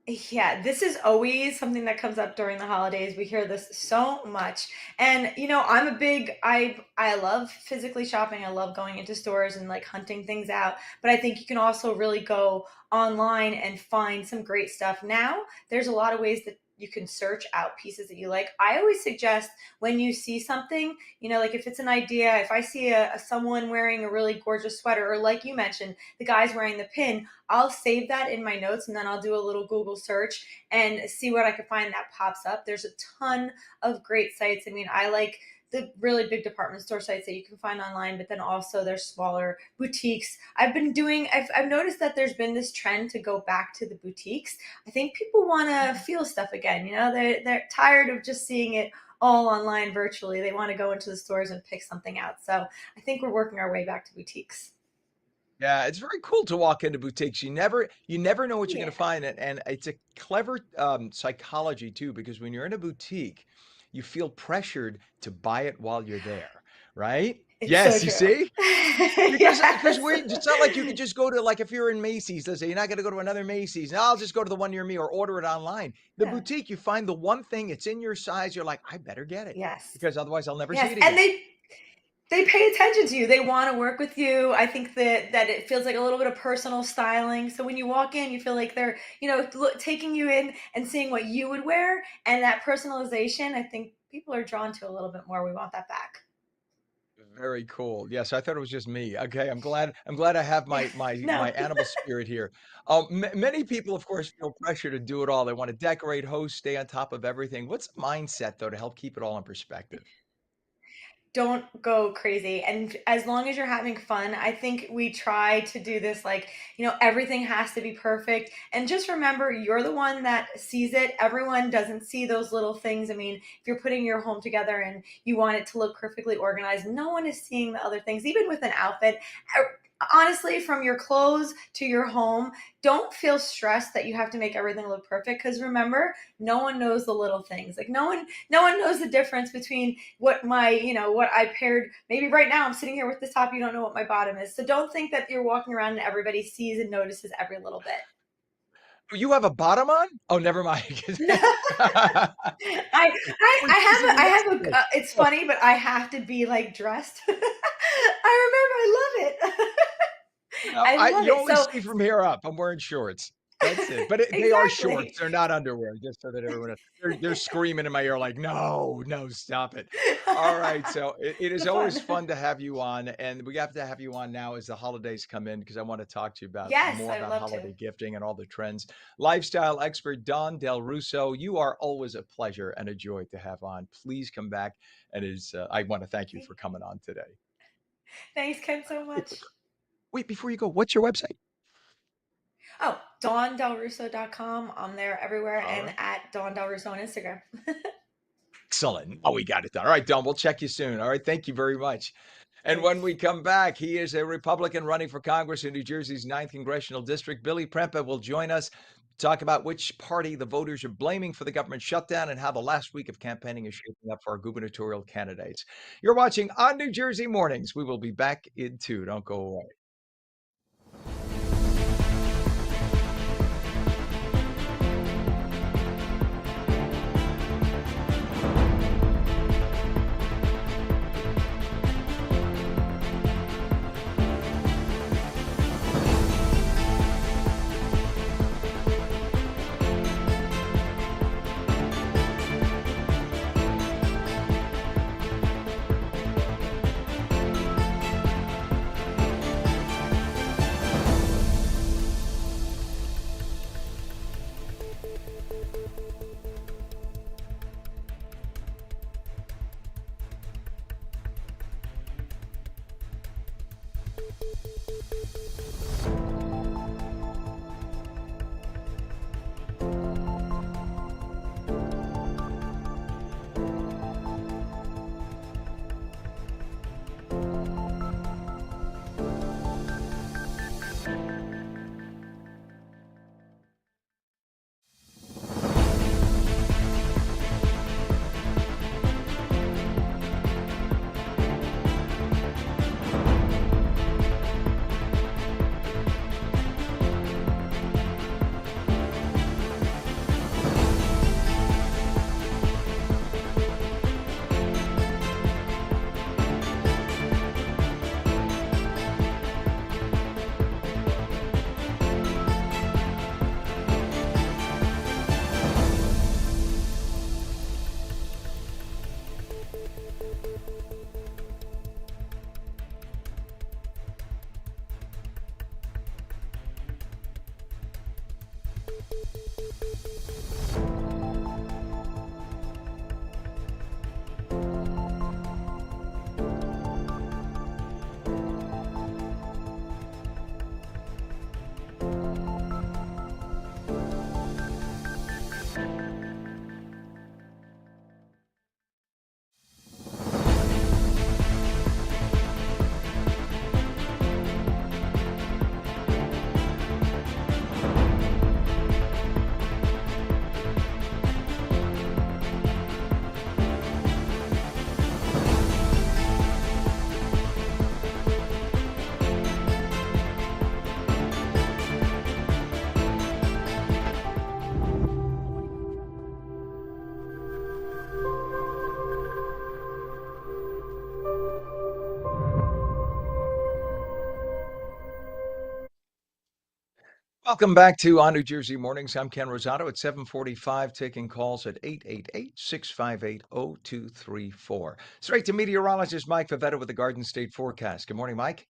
Yeah, this is always something that comes up during the holidays. We hear this so much. And I'm a big I love physically shopping. I love going into stores and like hunting things out, but I think you can also really go online and find some great stuff. Now, there's a lot of ways that you can search out pieces that you like. I always suggest when you see something, like if it's an idea, if I see someone wearing a really gorgeous sweater or like you mentioned, the guy's wearing the pin, I'll save that in my notes and then I'll do a little Google search and see what I can find that pops up. There's a ton of great sites. I mean, I like the really big department store sites that you can find online, but then also there's smaller boutiques. I've noticed that there's been this trend to go back to the boutiques. I think people want to feel stuff again. They're tired of just seeing it all online virtually. They want to go into the stores and pick something out. So I think we're working our way back to boutiques. Yeah, it's very cool to walk into boutiques. You never know what you're Yeah. going to find, and it's a clever psychology too, because when you're in a boutique, you feel pressured to buy it while you're there, right? It's so Yes, you true. see? Because Yes. it's not like you could just go to, like, if you're in Macy's, let's say you're not going to go to another Macy's. Now I'll just go to the one near me or order it online. The Yeah. boutique, you find the one thing, it's in your size. You're like, I better get it Yes. because otherwise I'll never see Yes. it And again. they pay attention to you. They want to work with you. I think that it feels like a little bit of personal styling. So when you walk in, you feel like they're, taking you in and seeing what you would wear, and that personalization, I think people are drawn to a little bit more. We want that back. Very cool. Yes, I thought it was just me. Okay, I'm glad I have my No. animal spirit here. Many people, of course, feel pressure to do it all. They want to decorate, host, stay on top of everything. What's the mindset though to help keep it all in perspective? Don't go crazy. And as long as you're having fun, I think we try to do this like, everything has to be perfect. And just remember, you're the one that sees it. Everyone doesn't see those little things. I mean, if you're putting your home together and you want it to look perfectly organized, no one is seeing the other things, even with an outfit. Honestly, from your clothes to your home, don't feel stressed that you have to make everything look perfect. Because remember, no one knows the little things. Like no one knows the difference between what what I paired. Maybe right now I'm sitting here with this top. You don't know what my bottom is. So don't think that you're walking around and everybody sees and notices every little bit. You have a bottom on? Oh, never mind. I have a. It's funny, but I have to be like dressed. I remember. I love it. No, I love you it. only So see from here up. I'm wearing shorts. That's it. But they are shorts. exactly. They're not underwear, just so that everyone they're screaming in my ear like, no, no, stop it. All right. So it is The always fun. fun to have you on. And we have to have you on now as the holidays come in because I want to talk to you about Yes, more I would about love to. holiday gifting and all the trends. Lifestyle expert Don Del Russo, you are always a pleasure and a joy to have on. Please come back. And I want to thank you for coming on today. Thanks, Ken, so much. Wait, before you go, what's your website? Oh, DawnDelRusso.com. I'm there everywhere, All and right. at Dawn Del Russo on Instagram. Excellent. Oh, we got it done. All right, Don, we'll check you soon. All right, thank you very much. And when we come back, he is a Republican running for Congress in New Jersey's 9th Congressional District. Billy Prempa will join us, talk about which party the voters are blaming for the government shutdown and how the last week of campaigning is shaping up for our gubernatorial candidates. You're watching On New Jersey Mornings. We will be back in 2. Don't go away. Welcome back to On New Jersey Mornings. I'm Ken Rosato at 7:45, taking calls at 888-658-0234. Straight to meteorologist Mike Favetta with the Garden State forecast. Good morning, Mike.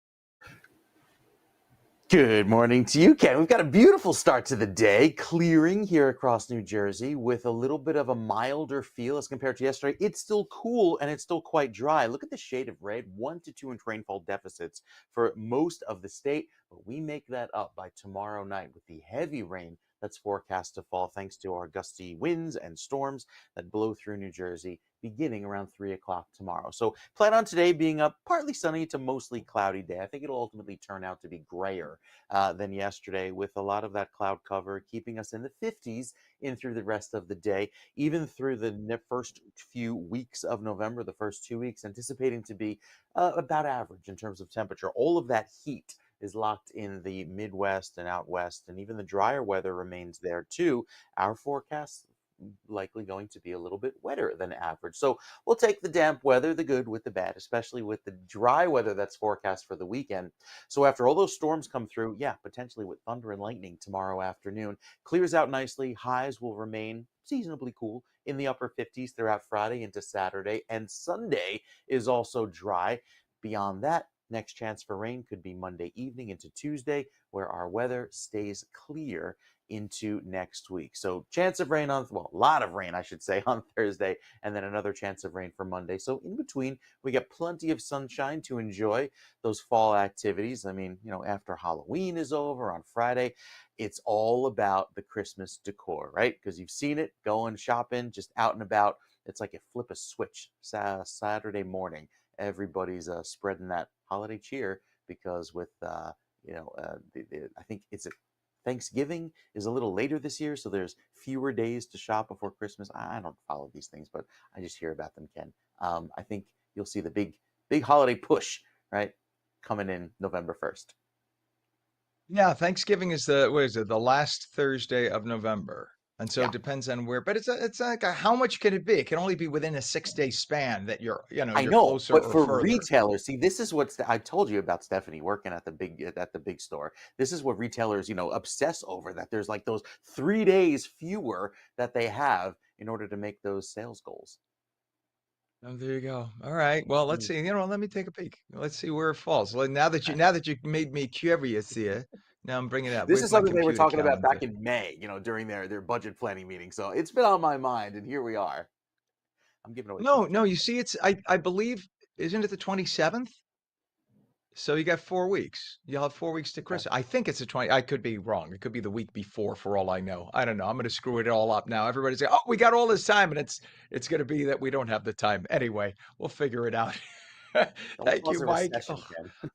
Good morning to you, Ken. We've got a beautiful start to the day, clearing here across New Jersey with a little bit of a milder feel as compared to yesterday. It's still cool and it's still quite dry. Look at the shade of red, 1 to 2 inch rainfall deficits for most of the state, but we make that up by tomorrow night with the heavy rain that's forecast to fall thanks to our gusty winds and storms that blow through New Jersey beginning around 3 o'clock tomorrow. So plan on today being a partly sunny to mostly cloudy day. I think it'll ultimately turn out to be grayer than yesterday, with a lot of that cloud cover keeping us in the 50s in through the rest of the day, even through the first few weeks of November, the first 2 weeks, anticipating to be about average in terms of temperature. All of that heat is locked in the Midwest and out west, and even the drier weather remains there too. Our forecast likely going to be a little bit wetter than average. So we'll take the damp weather, the good with the bad, especially with the dry weather that's forecast for the weekend. So after all those storms come through, yeah, potentially with thunder and lightning tomorrow afternoon, clears out nicely. Highs will remain seasonably cool in the upper 50s throughout Friday into Saturday, and Sunday is also dry. Beyond that, next chance for rain could be Monday evening into Tuesday, where our weather stays clear into next week. So chance of rain on, well, a lot of rain, I should say, on Thursday, and then another chance of rain for Monday. So in between, we get plenty of sunshine to enjoy those fall activities. I mean, after Halloween is over on Friday, it's all about the Christmas decor, right? Because you've seen it going shopping, just out and about. It's like you flip a switch Saturday morning. Everybody's spreading that holiday cheer because with, I think it's Thanksgiving is a little later this year, so there's fewer days to shop before Christmas. I don't follow these things, but I just hear about them, Ken. I think you'll see the big holiday push, right, coming in November 1st. Yeah, Thanksgiving is the last Thursday of November. And so Yeah. it depends on where, but it's like how much can it be? It can only be within a 6-day span that you're I you're know, closer but or for further. retailers, see, this is what I told you about Stephanie working at the big store. This is what retailers, obsess over, that there's like those 3 days fewer that they have in order to make those sales goals. Oh, there you go. All right. Well, let's see. Let me take a peek. Let's see where it falls. Well, now that you made me curious here, now I'm bringing it up. This Where's is my something they were computer talking about calendar? back in May, during their budget planning meeting. So it's been on my mind, and here we are. I'm giving away too No, much no. You information. see, I believe, isn't it the 27th? So you got 4 weeks. You'll have 4 weeks to Okay. Christmas. I think it's the 20. I could be wrong. It could be the week before, for all I know. I don't know. I'm going to screw it all up now. Everybody's like, "Oh, we got all this time," and it's going to be that we don't have the time. Anyway, we'll figure it out. Don't Thank you, cause a Mike. recession, Ken.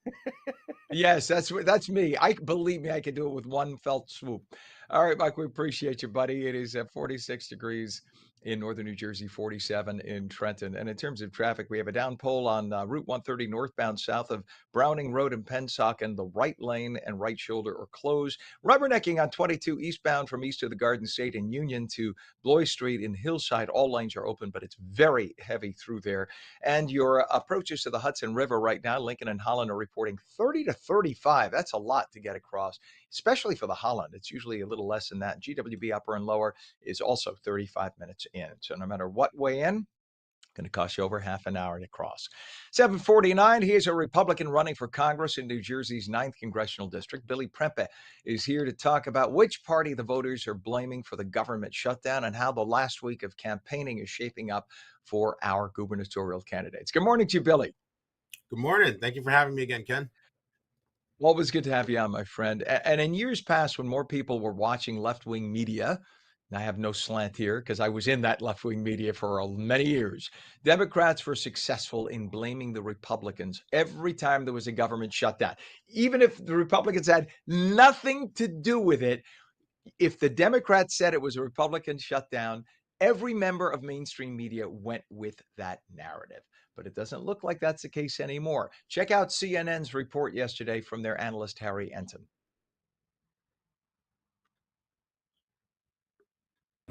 Yes, that's me. Believe me, I can do it with one felt swoop. All right, Mike, we appreciate you, buddy. It is 46 degrees in northern New Jersey, 47 in Trenton. And in terms of traffic, we have a down pole on Route 130 northbound south of Browning Road in Pensacola. The right lane and right shoulder are closed. Rubbernecking on 22 eastbound from east of the Garden State and Union to Blois Street in Hillside. All lanes are open, but it's very heavy through there. And your approaches to the Hudson River right now, Lincoln and Holland are reporting 30 to 35. That's a lot to get across, especially for the Holland. It's usually a little less than that. GWB upper and lower is also 35 minutes in. So no matter what way in, going to cost you over half an hour to cross. 7:49. He is a Republican running for Congress in New Jersey's 9th Congressional District. Billy Prempe is here to talk about which party the voters are blaming for the government shutdown and how the last week of campaigning is shaping up for our gubernatorial candidates. Good morning to you, Billy. Good morning. Thank you for having me again, Ken. Always good to have you on, my friend. And in years past, when more people were watching left-wing media, and I have no slant here because I was in that left-wing media for many years, Democrats were successful in blaming the Republicans every time there was a government shutdown. Even if the Republicans had nothing to do with it, if the Democrats said it was a Republican shutdown, every member of mainstream media went with that narrative. But it doesn't look like that's the case anymore. Check out CNN's report yesterday from their analyst, Harry Enton.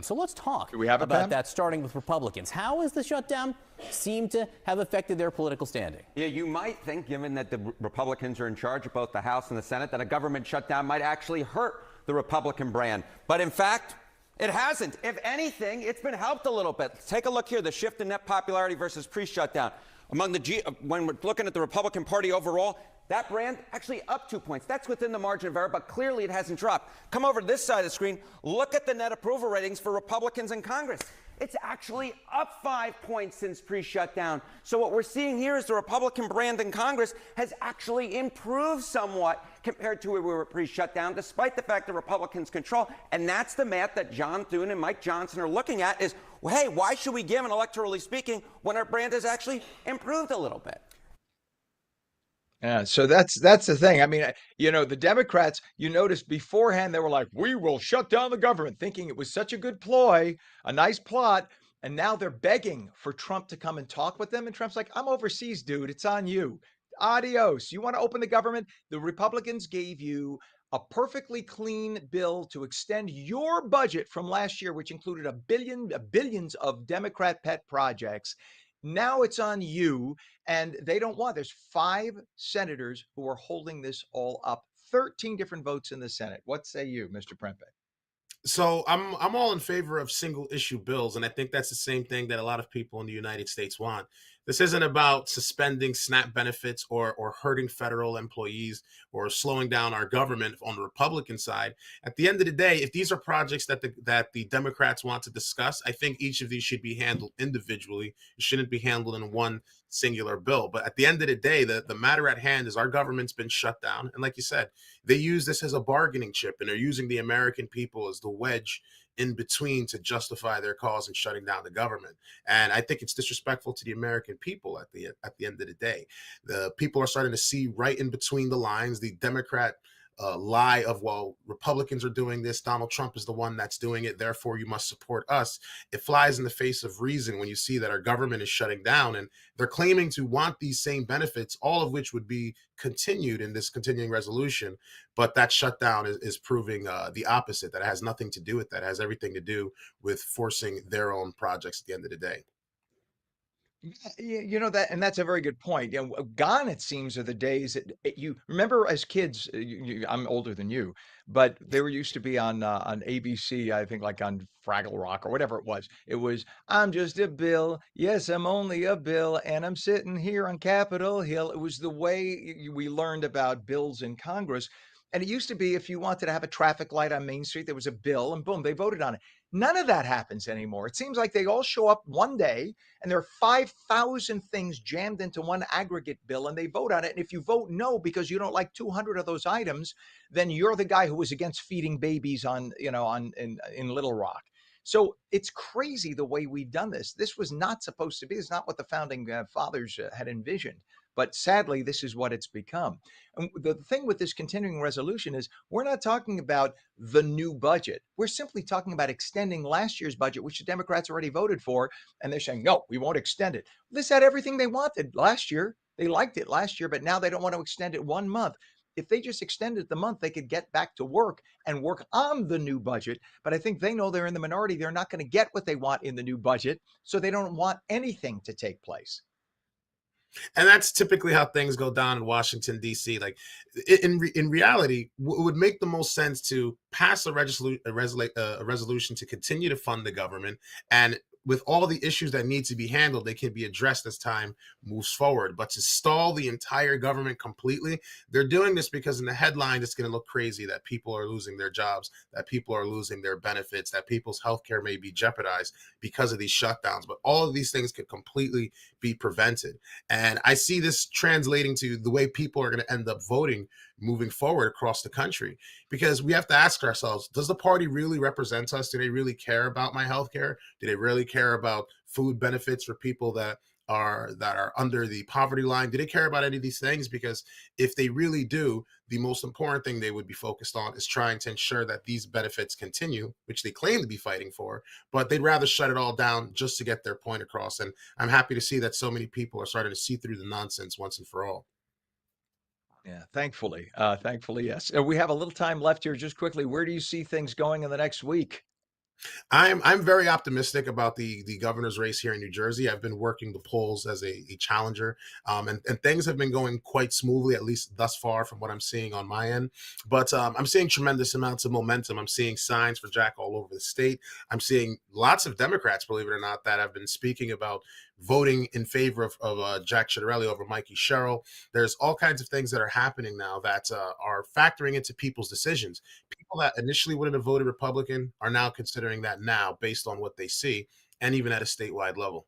So let's talk Do we have it, about Pam? that, starting with Republicans. How has the shutdown seemed to have affected their political standing? Yeah, you might think, given that the Republicans are in charge of both the House and the Senate, that a government shutdown might actually hurt the Republican brand. But in fact, it hasn't. If anything, it's been helped a little bit. Take a look here, the shift in net popularity versus pre-shutdown. Among when we're looking at the Republican Party overall, that brand actually up 2 points. That's within the margin of error, but clearly it hasn't dropped. Come over to this side of the screen. Look at the net approval ratings for Republicans in Congress. It's actually up 5 points since pre-shutdown. So what we're seeing here is the Republican brand in Congress has actually improved somewhat compared to where we were pre-shutdown, despite the fact that Republicans control. And that's the math that John Thune and Mike Johnson are looking at is, well, hey, why should we give an electorally speaking when our brand has actually improved a little bit? Yeah, so that's the thing. I mean, the Democrats, you notice beforehand they were like, "We will shut down the government," thinking it was such a good ploy, a nice plot, and now they're begging for Trump to come and talk with them. And Trump's like, "I'm overseas, dude. It's on you. Adios. You want to open the government? The Republicans gave you a perfectly clean bill to extend your budget from last year, which included billions of Democrat pet projects. Now it's on you, and they don't want. There's 5 senators who are holding this all up. 13 different votes in the Senate. What say you, Mr. Prempe? So I'm all in favor of single issue bills, and I think that's the same thing that a lot of people in the United States want. This isn't about suspending SNAP benefits or hurting federal employees or slowing down our government on the Republican side. At the end of the day, if these are projects that the Democrats want to discuss, I think each of these should be handled individually. It shouldn't be handled in one singular bill. But at the end of the day, the matter at hand is our government's been shut down. And like you said, they use this as a bargaining chip, and they're using the American people as the wedge in between to justify their cause in shutting down the government. And I think it's disrespectful to the American people at the end of the day. The people are starting to see right in between the lines. The Democrat lie of, well, Republicans are doing this, Donald Trump is the one that's doing it, therefore you must support us. It flies in the face of reason when you see that our government is shutting down and they're claiming to want these same benefits, all of which would be continued in this continuing resolution. But that shutdown is proving the opposite, that it has nothing to do with that. It has everything to do with forcing their own projects at the end of the day. That, and that's a very good point. Gone, it seems, are the days that you remember as kids. I'm older than you, but they were used to be on ABC, I think, like on Fraggle Rock or whatever it was. It was, "I'm just a bill. Yes, I'm only a bill, and I'm sitting here on Capitol Hill." It was the way we learned about bills in Congress. And it used to be if you wanted to have a traffic light on Main Street, there was a bill, and boom, they voted on it. None of that happens anymore. It seems like they all show up one day and there are 5,000 things jammed into one aggregate bill and they vote on it. And if you vote no because you don't like 200 of those items, then you're the guy who was against feeding babies in Little Rock. So it's crazy the way we've done this. This was not supposed to be. It's not what the founding fathers had envisioned. But sadly, this is what it's become. And the thing with this continuing resolution is we're not talking about the new budget. We're simply talking about extending last year's budget, which the Democrats already voted for. And they're saying, no, we won't extend it. This had everything they wanted last year. They liked it last year, but now they don't want to extend it 1 month. If they just extended the month, they could get back to work and work on the new budget. But I think they know they're in the minority. They're not going to get what they want in the new budget. So they don't want anything to take place. And that's typically how things go down in Washington, D.C. Like in reality, it would make the most sense to pass a resolution to continue to fund the government. And with all the issues that need to be handled, they can be addressed as time moves forward. But to stall the entire government completely, they're doing this because in the headline, it's going to look crazy that people are losing their jobs, that people are losing their benefits, that people's healthcare may be jeopardized because of these shutdowns. But all of these things could completely be prevented. And I see this translating to the way people are going to end up voting moving forward across the country. Because we have to ask ourselves, does the party really represent us? Do they really care about my health care? Do they really care about food benefits for people that are under the poverty line? Do they care about any of these things? Because if they really do, the most important thing they would be focused on is trying to ensure that these benefits continue, which they claim to be fighting for, but they'd rather shut it all down just to get their point across. And I'm happy to see that so many people are starting to see through the nonsense once and for all. Yeah, thankfully. Thankfully, yes. We have a little time left here. Just quickly, where do you see things going in the next week? I'm very optimistic about the governor's race here in New Jersey. I've been working the polls as a challenger, and things have been going quite smoothly, at least thus far from what I'm seeing on my end. But I'm seeing tremendous amounts of momentum. I'm seeing signs for Jack all over the state. I'm seeing lots of Democrats, believe it or not, that have been speaking about voting in favor of Jack Ciattarelli over Mikey Sherrill. There's all kinds of things that are happening now that are factoring into people's decisions. People that initially wouldn't have voted Republican are now considering that now based on what they see, and even at a statewide level.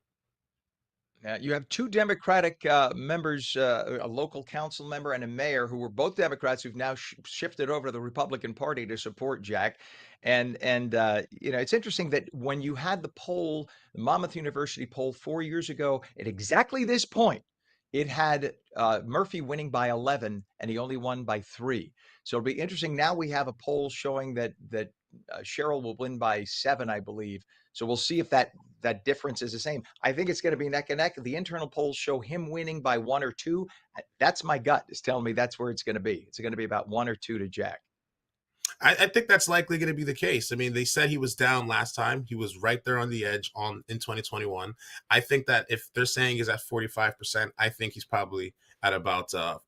You have two Democratic members, a local council member and a mayor, who were both Democrats who've now shifted over to the Republican Party to support Jack. And you know, it's interesting that when you had the poll, the Monmouth University poll 4 years ago, at exactly this point, it had Murphy winning by 11, and he only won by 3. So it'll be interesting. Now we have a poll showing that Sherrill will win by 7, I believe. So we'll see if that difference is the same. I think it's going to be neck and neck. The internal polls show him winning by 1 or 2. That's my gut is telling me that's where it's going to be. It's going to be about 1 or 2 to Jack. I think that's likely going to be the case. I mean, they said he was down last time. He was right there on the edge in 2021. I think that if they're saying he's at 45%, I think he's probably at about 2%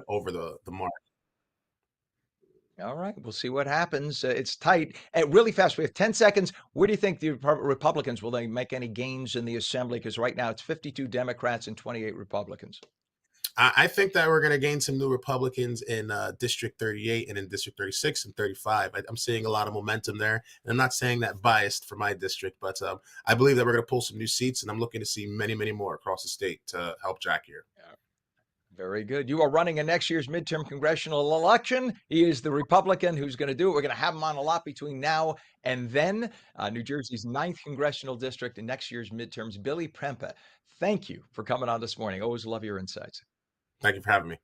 over the mark. All right, we'll see what happens. It's tight. And really fast, we have 10 seconds. Where do you think the Republicans, will they make any gains in the assembly? Because right now it's 52 Democrats and 28 Republicans. I think that we're going to gain some new Republicans in District 38 and in District 36 and 35. I'm seeing a lot of momentum there. And I'm not saying that biased for my district, but I believe that we're going to pull some new seats, and I'm looking to see many, many more across the state to help Jack here. Very good. You are running in next year's midterm congressional election. He is the Republican who's going to do it. We're going to have him on a lot between now and then. New Jersey's 9th congressional district in next year's midterms. Billy Prempa, thank you for coming on this morning. Always love your insights. Thank you for having me.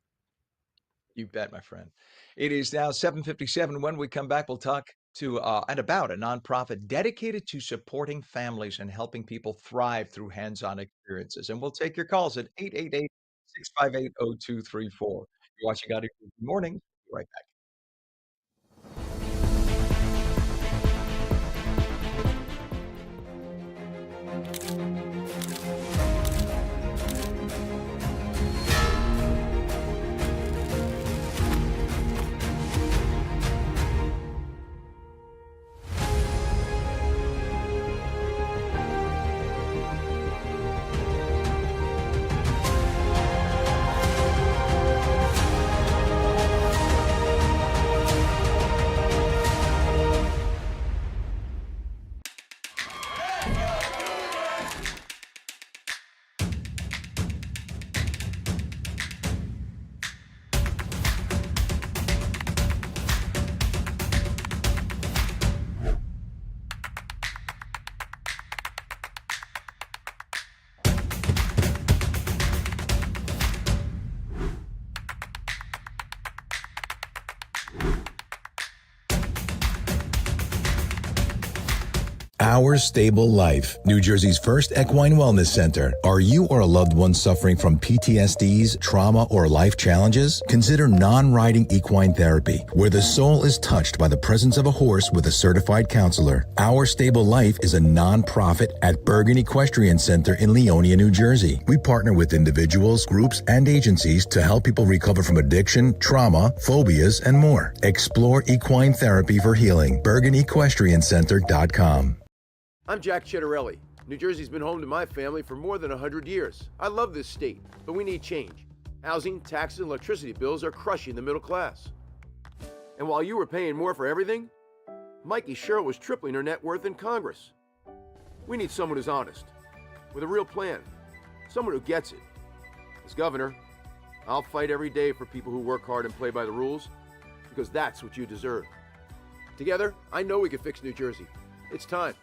You bet, my friend. It is now 7:57. When we come back, we'll talk to and about a nonprofit dedicated to supporting families and helping people thrive through hands-on experiences. And we'll take your calls at 888-658-0234. You're watching Out Here Good Morning. Be right back. Our Stable Life, New Jersey's first equine wellness center. Are you or a loved one suffering from PTSDs, trauma, or life challenges? Consider non-riding equine therapy, where the soul is touched by the presence of a horse with a certified counselor. Our Stable Life is a non-profit at Bergen Equestrian Center in Leonia, New Jersey. We partner with individuals, groups, and agencies to help people recover from addiction, trauma, phobias, and more. Explore equine therapy for healing. BergenEquestrianCenter.com. I'm Jack Ciattarelli. New Jersey's been home to my family for more than 100 years. I love this state, but we need change. Housing, taxes, and electricity bills are crushing the middle class. And while you were paying more for everything, Mikey Sherrill was tripling her net worth in Congress. We need someone who's honest, with a real plan, someone who gets it. As governor, I'll fight every day for people who work hard and play by the rules, because that's what you deserve. Together, I know we can fix New Jersey. It's time.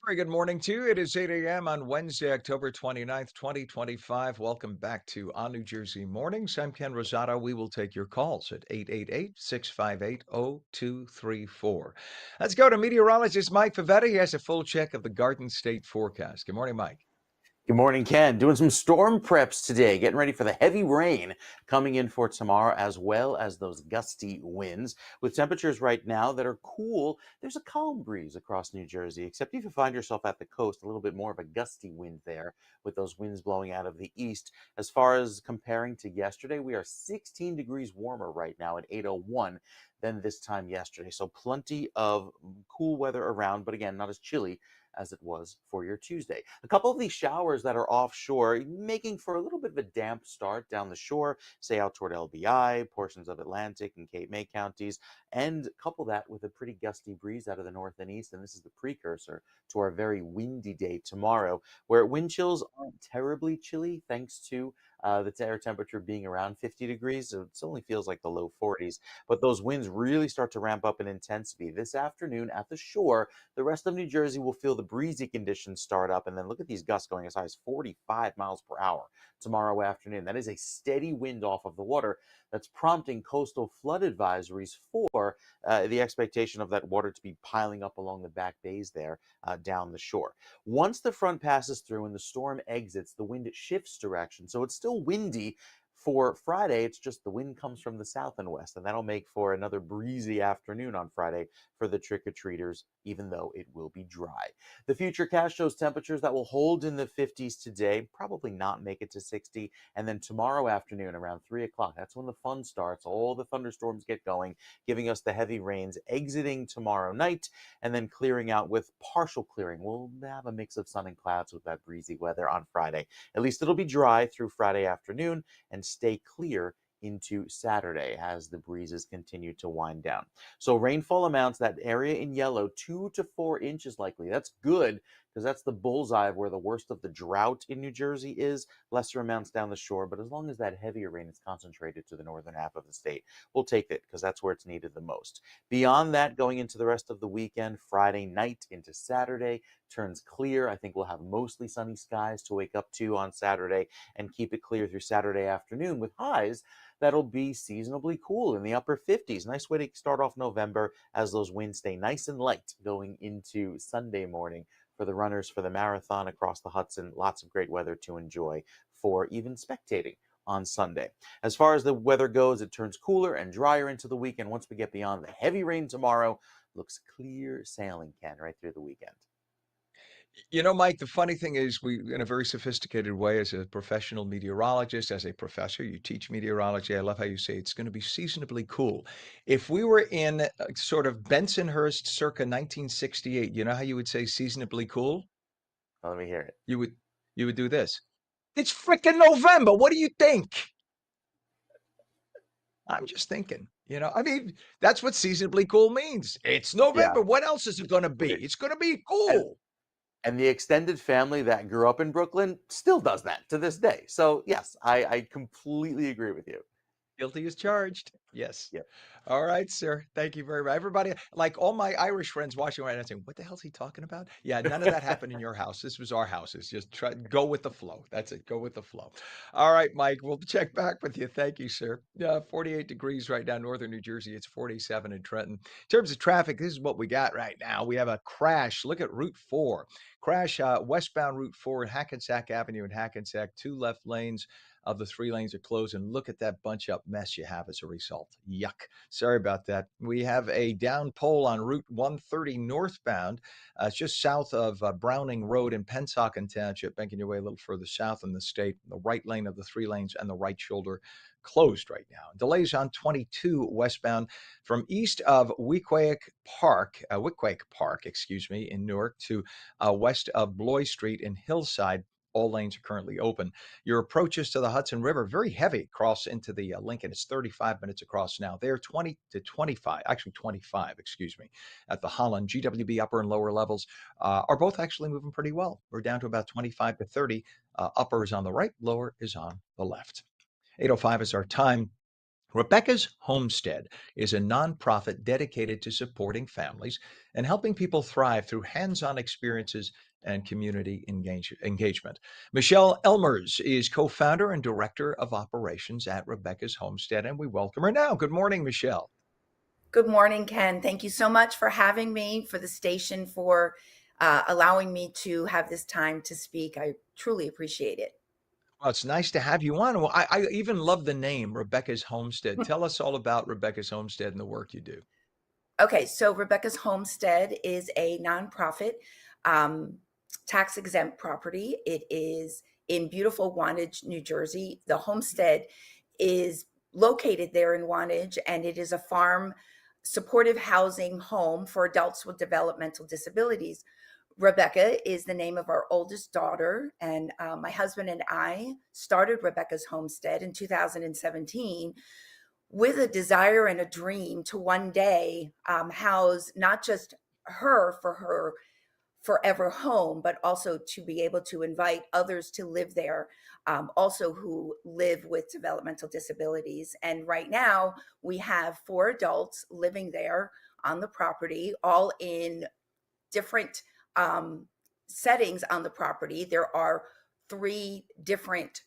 Very good morning to you. It is 8 a.m. on Wednesday, October 29th, 2025. Welcome back to On New Jersey Mornings. I'm Ken Rosato. We will take your calls at 888-658-0234. Let's go to meteorologist Mike Favetta. He has a full check of the Garden State forecast. Good morning, Mike. Good morning, Ken. Doing some storm preps today, getting ready for the heavy rain coming in for tomorrow, as well as those gusty winds. With temperatures right now that are cool, there's a calm breeze across New Jersey, except if you find yourself at the coast, a little bit more of a gusty wind there with those winds blowing out of the east. As far as comparing to yesterday, we are 16 degrees warmer right now at 8:01 than this time yesterday. So plenty of cool weather around, but again, not as chilly as it was for your Tuesday. A couple of these showers that are offshore, making for a little bit of a damp start down the shore, say out toward LBI, portions of Atlantic and Cape May counties, and couple that with a pretty gusty breeze out of the north and east. And this is the precursor to our very windy day tomorrow, where wind chills aren't terribly chilly thanks to the air temperature being around 50 degrees. So it only feels like the low 40s, but those winds really start to ramp up in intensity. This afternoon at the shore, the rest of New Jersey will feel the breezy conditions start up, and then look at these gusts going as high as 45 miles per hour tomorrow afternoon. That is a steady wind off of the water that's prompting coastal flood advisories for the expectation of that water to be piling up along the back bays there down the shore. Once the front passes through and the storm exits, the wind shifts direction. So it's still windy for Friday. It's just the wind comes from the south and west, and that'll make for another breezy afternoon on Friday for the trick-or-treaters, even though it will be dry. The futurecast shows temperatures that will hold in the 50s today, probably not make it to 60, and then tomorrow afternoon around 3 o'clock, that's when the fun starts. All the thunderstorms get going, giving us the heavy rains exiting tomorrow night, and then clearing out with partial clearing. We'll have a mix of sun and clouds with that breezy weather on Friday. At least it'll be dry through Friday afternoon and stay clear into Saturday as the breezes continue to wind down. So rainfall amounts, that area in yellow, 2 to 4 inches likely. That's good because that's the bullseye of where the worst of the drought in New Jersey is. Lesser amounts down the shore, but as long as that heavier rain is concentrated to the northern half of the state, we'll take it because that's where it's needed the most. Beyond that, going into the rest of the weekend, Friday night into Saturday, turns clear. I think we'll have mostly sunny skies to wake up to on Saturday and keep it clear through Saturday afternoon with highs that'll be seasonably cool in the upper 50s. Nice way to start off November as those winds stay nice and light going into Sunday morning for the runners for the marathon across the Hudson. Lots of great weather to enjoy for even spectating on Sunday. As far as the weather goes, it turns cooler and drier into the weekend. Once we get beyond the heavy rain tomorrow, looks clear sailing, Ken, right through the weekend. You know, Mike, the funny thing is we, in a very sophisticated way, as a professional meteorologist, as a professor, you teach meteorology. I love how you say it's going to be seasonably cool. If we were in sort of Bensonhurst circa 1968, you know how you would say seasonably cool? Let me hear it. You would do this. It's freaking November. What do you think? I'm just thinking, I mean, that's what seasonably cool means. It's Yeah. November. What else is it going to be? Right. It's going to be And, cool. and the extended family that grew up in Brooklyn still does that to this day. So yes, I completely agree with you. Guilty as charged. Yes. Yep. All right, sir. Thank you very much. Everybody, like all my Irish friends watching right now saying, what the hell's he talking about? Yeah, none of that happened in your house. This was our house. It's just go with the flow. That's it. Go with the flow. All right, Mike, we'll check back with you. Thank you, sir. 48 degrees right now, northern New Jersey. It's 47 in Trenton. In terms of traffic, this is what we got right now. We have a crash. Look at Route 4. Crash westbound Route 4 at Hackensack Avenue in Hackensack. 2 left lanes of the 3 lanes are closed, and look at that bunch up mess you have as a result. Yuck. Sorry about that. We have a down pole on Route 130 northbound. It's just south of Browning Road in Pennsauken Township, making your way a little further south in the state. The right lane of the 3 lanes and the right shoulder closed right now. Delays on 22 westbound from east of Wickwake Park, in Newark to west of Bloy Street in Hillside. All lanes are currently open. Your approaches to the Hudson River, very heavy, cross into the Lincoln. It's 35 minutes across now. They're 20 to 25, actually 25, excuse me, at the Holland. GWB upper and lower levels are both actually moving pretty well. We're down to about 25 to 30. Upper is on the right, lower is on the left. 8:05 is our time. Rebecca's Homestead is a nonprofit dedicated to supporting families and helping people thrive through hands-on experiences and community engagement. Michelle Elmers is co-founder and director of operations at Rebecca's Homestead, and we welcome her now. Good morning, Michelle. Good morning, Ken. Thank you so much for having me, for the station, for allowing me to have this time to speak. I truly appreciate it. Well, it's nice to have you on. Well, I even love the name, Rebecca's Homestead. Tell us all about Rebecca's Homestead and the work you do. Okay, so Rebecca's Homestead is a nonprofit, tax exempt property. It is in beautiful ONNJ, New Jersey. The homestead is located there in ONNJ, and it is a farm supportive housing home for adults with developmental disabilities. Rebecca is the name of our oldest daughter, and my husband and I started Rebecca's Homestead in 2017 with a desire and a dream to one day house not just her for her forever home, but also to be able to invite others to live there, also who live with developmental disabilities. And right now we have 4 adults living there on the property, all in different settings on the property. There are 3 different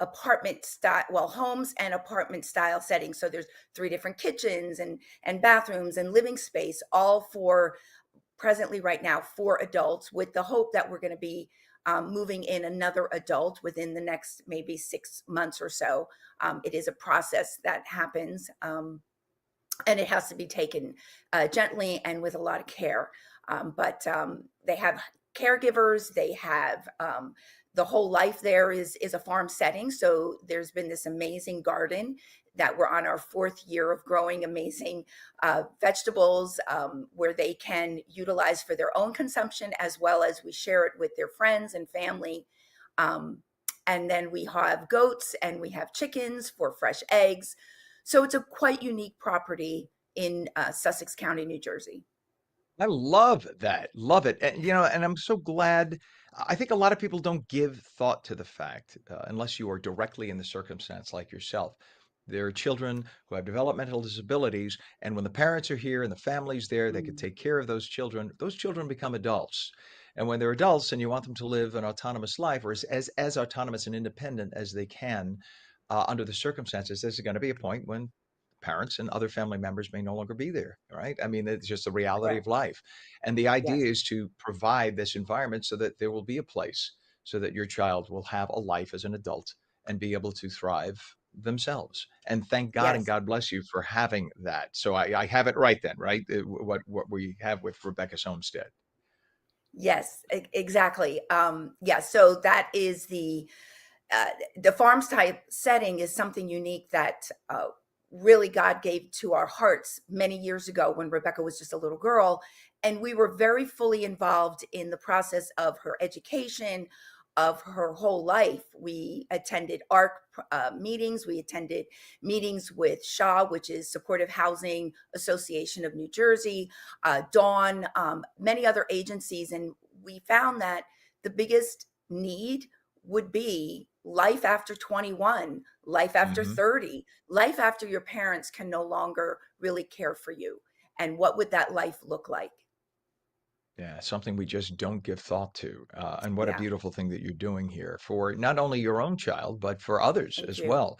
apartment style, well, homes and apartment style settings. So there's 3 different kitchens and bathrooms and living space, all for presently right now 4 adults, with the hope that we're going to be moving in another adult within the next maybe 6 months or so. It is a process that happens, and it has to be taken gently and with a lot of care. But they have caregivers, they have the whole life there is a farm setting. So there's been this amazing garden that we're on our 4th year of growing amazing vegetables where they can utilize for their own consumption, as well as we share it with their friends and family. And then we have goats and we have chickens for fresh eggs. So it's a quite unique property in Sussex County, New Jersey. I love that. Love it. And, and I'm so glad. I think a lot of people don't give thought to the fact, unless you are directly in the circumstance like yourself. There are children who have developmental disabilities, and when the parents are here and the family's there, they can take care of those children. Those children become adults. And when they're adults and you want them to live an autonomous life, or as autonomous and independent as they can, under the circumstances, there's going to be a point when parents and other family members may no longer be there, right? I mean, it's just the reality of life. And the idea is to provide this environment so that there will be a place so that your child will have a life as an adult and be able to thrive themselves. And thank God and God bless you for having that. So I have it right then, right? What we have with Rebecca's Homestead. Yes, exactly. So that is the farm type setting is something unique that really God gave to our hearts many years ago when Rebecca was just a little girl. And we were very fully involved in the process of her education, of her whole life. We attended ARC meetings. We attended meetings with SHAW, which is Supportive Housing Association of New Jersey, Dawn, many other agencies. And we found that the biggest need would be life after 21, life after 30, life after your parents can no longer really care for you. And what would that life look like? Yeah, something we just don't give thought to. And what a beautiful thing that you're doing here for not only your own child, but for others as well.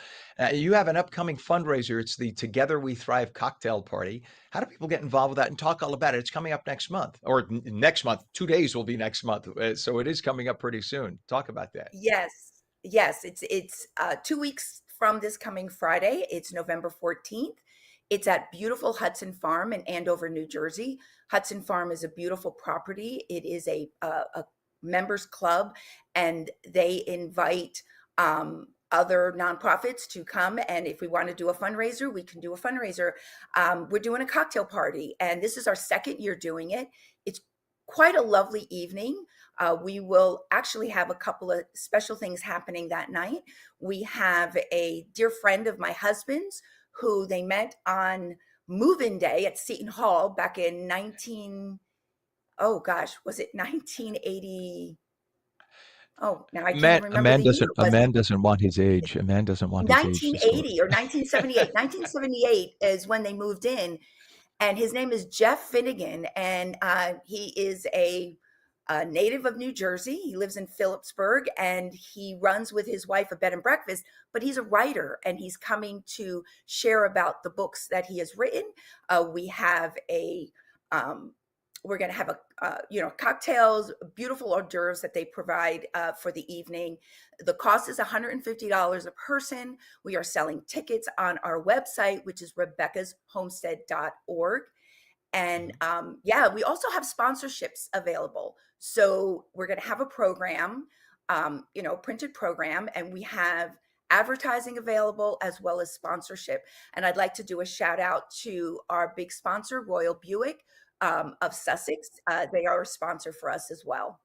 You have an upcoming fundraiser. It's the Together We Thrive cocktail party. How do people get involved with that and talk all about it? It's coming up next month, or next month. 2 days will be next month. So it is coming up pretty soon. Talk about that. Yes. It's 2 weeks from this coming Friday. It's November 14th. It's at beautiful Hudson Farm in Andover, New Jersey. Hudson Farm is a beautiful property. It is a members club, and they invite other nonprofits to come. And if we want to do a fundraiser, we can do a fundraiser. We're doing a cocktail party, and this is our 2nd year doing it. It's quite a lovely evening. We will actually have a couple of special things happening that night. We have a dear friend of my husband's who they met on move-in day at Seton Hall back in was it 1980? Oh, now I can't even A remember man the year. doesn't It a was man doesn't want his age. A man doesn't want his age 1980 disclosed. or 1978. 1978 is when they moved in, and his name is Jeff Finnegan, and he is a native of New Jersey. He lives in Phillipsburg, and he runs with his wife a bed and breakfast, but he's a writer, and he's coming to share about the books that he has written. We have we're going to have cocktails, beautiful hors d'oeuvres that they provide for the evening. The cost is $150 a person. We are selling tickets on our website, which is rebeccashomestead.org. And we also have sponsorships available. So we're going to have a program, printed program, and we have advertising available as well as sponsorship. And I'd like to do a shout out to our big sponsor, Royal Buick of Sussex. They are a sponsor for us as well.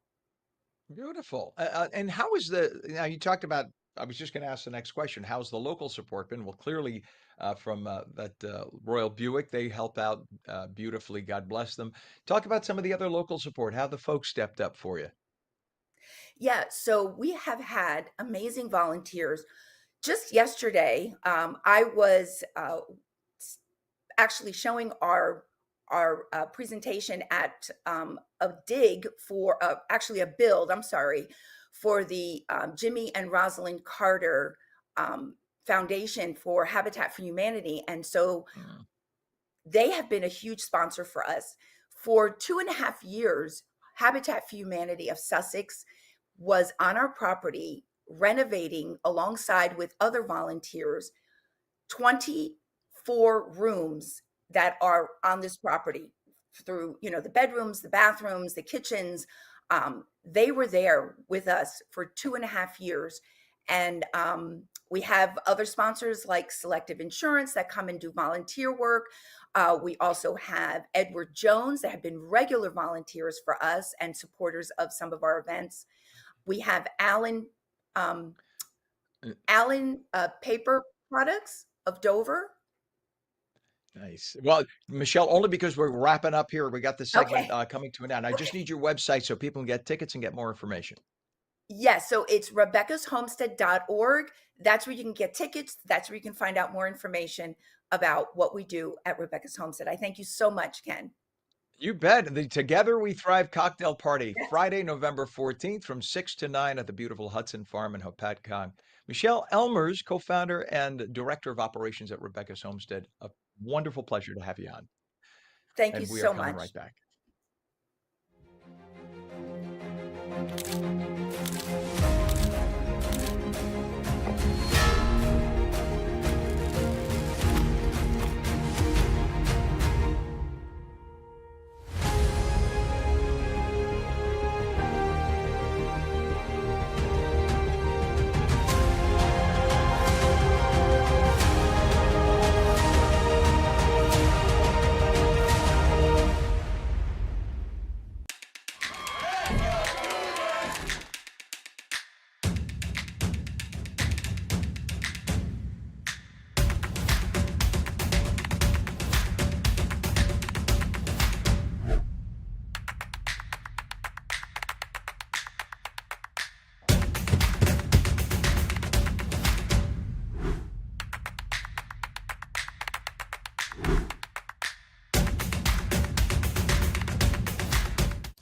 Beautiful. And how is now you talked about, I was just going to ask the next question. How's the local support been? Well, clearly from that Royal Buick, they help out beautifully. God bless them. Talk about some of the other local support, how the folks stepped up for you. Yeah, so we have had amazing volunteers. Just yesterday, I was actually showing our presentation at a dig for actually a build, I'm sorry, for the Jimmy and Rosalind Carter Foundation for Habitat for Humanity. And so they have been a huge sponsor for us. For 2.5 years, Habitat for Humanity of Sussex was on our property renovating alongside with other volunteers 24 rooms that are on this property through, the bedrooms, the bathrooms, the kitchens. They were there with us for 2.5 years. And we have other sponsors like Selective Insurance that come and do volunteer work. We also have Edward Jones that have been regular volunteers for us and supporters of some of our events. We have Allen Paper Products of Dover. Nice. Well, Michelle, only because we're wrapping up here, we got the segment Okay. coming to an end. I just need your website so people can get tickets and get more information. Yes, so it's rebeccashomestead.org. That's where you can get tickets. That's where you can find out more information about what we do at Rebecca's Homestead. I thank you so much, Ken. You bet. The Together We Thrive cocktail party, Friday, November 14th from 6 to 9 at the beautiful Hudson Farm in Hopatcong. Michelle Elmers, co-founder and director of operations at Rebecca's Homestead. A wonderful pleasure to have you on. Thank you And we so are coming much. right back.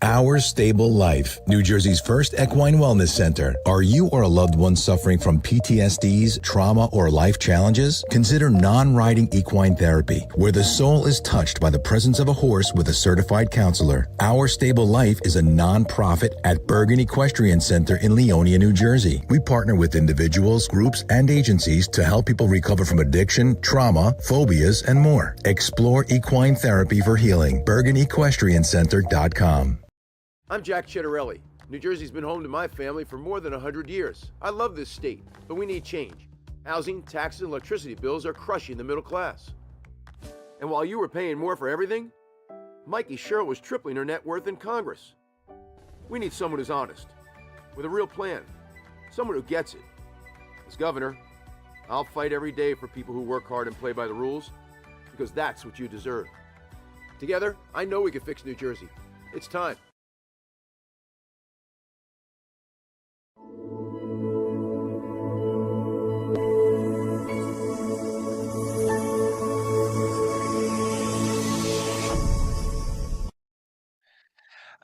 Our Stable Life, New Jersey's first equine wellness center. Are you or a loved one suffering from PTSDs, trauma, or life challenges? Consider non-riding equine therapy, where the soul is touched by the presence of a horse with a certified counselor. Our Stable Life is a non-profit at Bergen Equestrian Center in Leonia, New Jersey. We partner with individuals, groups, and agencies to help people recover from addiction, trauma, phobias, and more. Explore equine therapy for healing. BergenEquestrianCenter.com. I'm Jack Chittarelli. New Jersey's been home to my family for more than 100 years. I love this state, but we need change. Housing, taxes, and electricity bills are crushing the middle class. And while you were paying more for everything, Mikey Sherrill was tripling her net worth in Congress. We need someone who's honest, with a real plan, someone who gets it. As governor, I'll fight every day for people who work hard and play by the rules, because that's what you deserve. Together, I know we can fix New Jersey. It's time.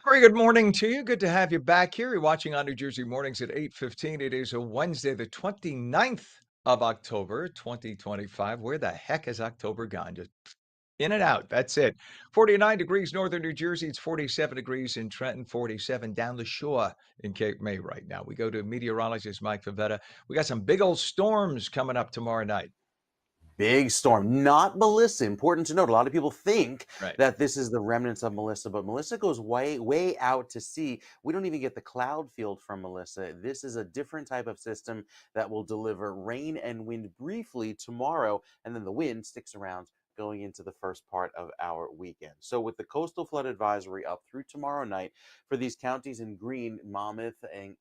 Very good morning to you. Good to have you back here. You're watching on New Jersey Mornings at 8:15. It is a Wednesday, the 29th of October, 2025. Where the heck has October gone? Just in and out. That's it. 49 degrees northern New Jersey. It's 47 degrees in Trenton, 47 down the shore in Cape May right now. We go to meteorologist Mike Favetta. We got some big old storms coming up tomorrow night. Big storm, not Melissa. Important to note. A lot of people think Right. that this is the remnants of Melissa, but Melissa goes way out to sea. We don't even get the cloud field from Melissa. This is a different type of system that will deliver rain and wind briefly tomorrow, and then the wind sticks around going into the first part of our weekend. So with the coastal flood advisory up through tomorrow night for these counties in green, Monmouth and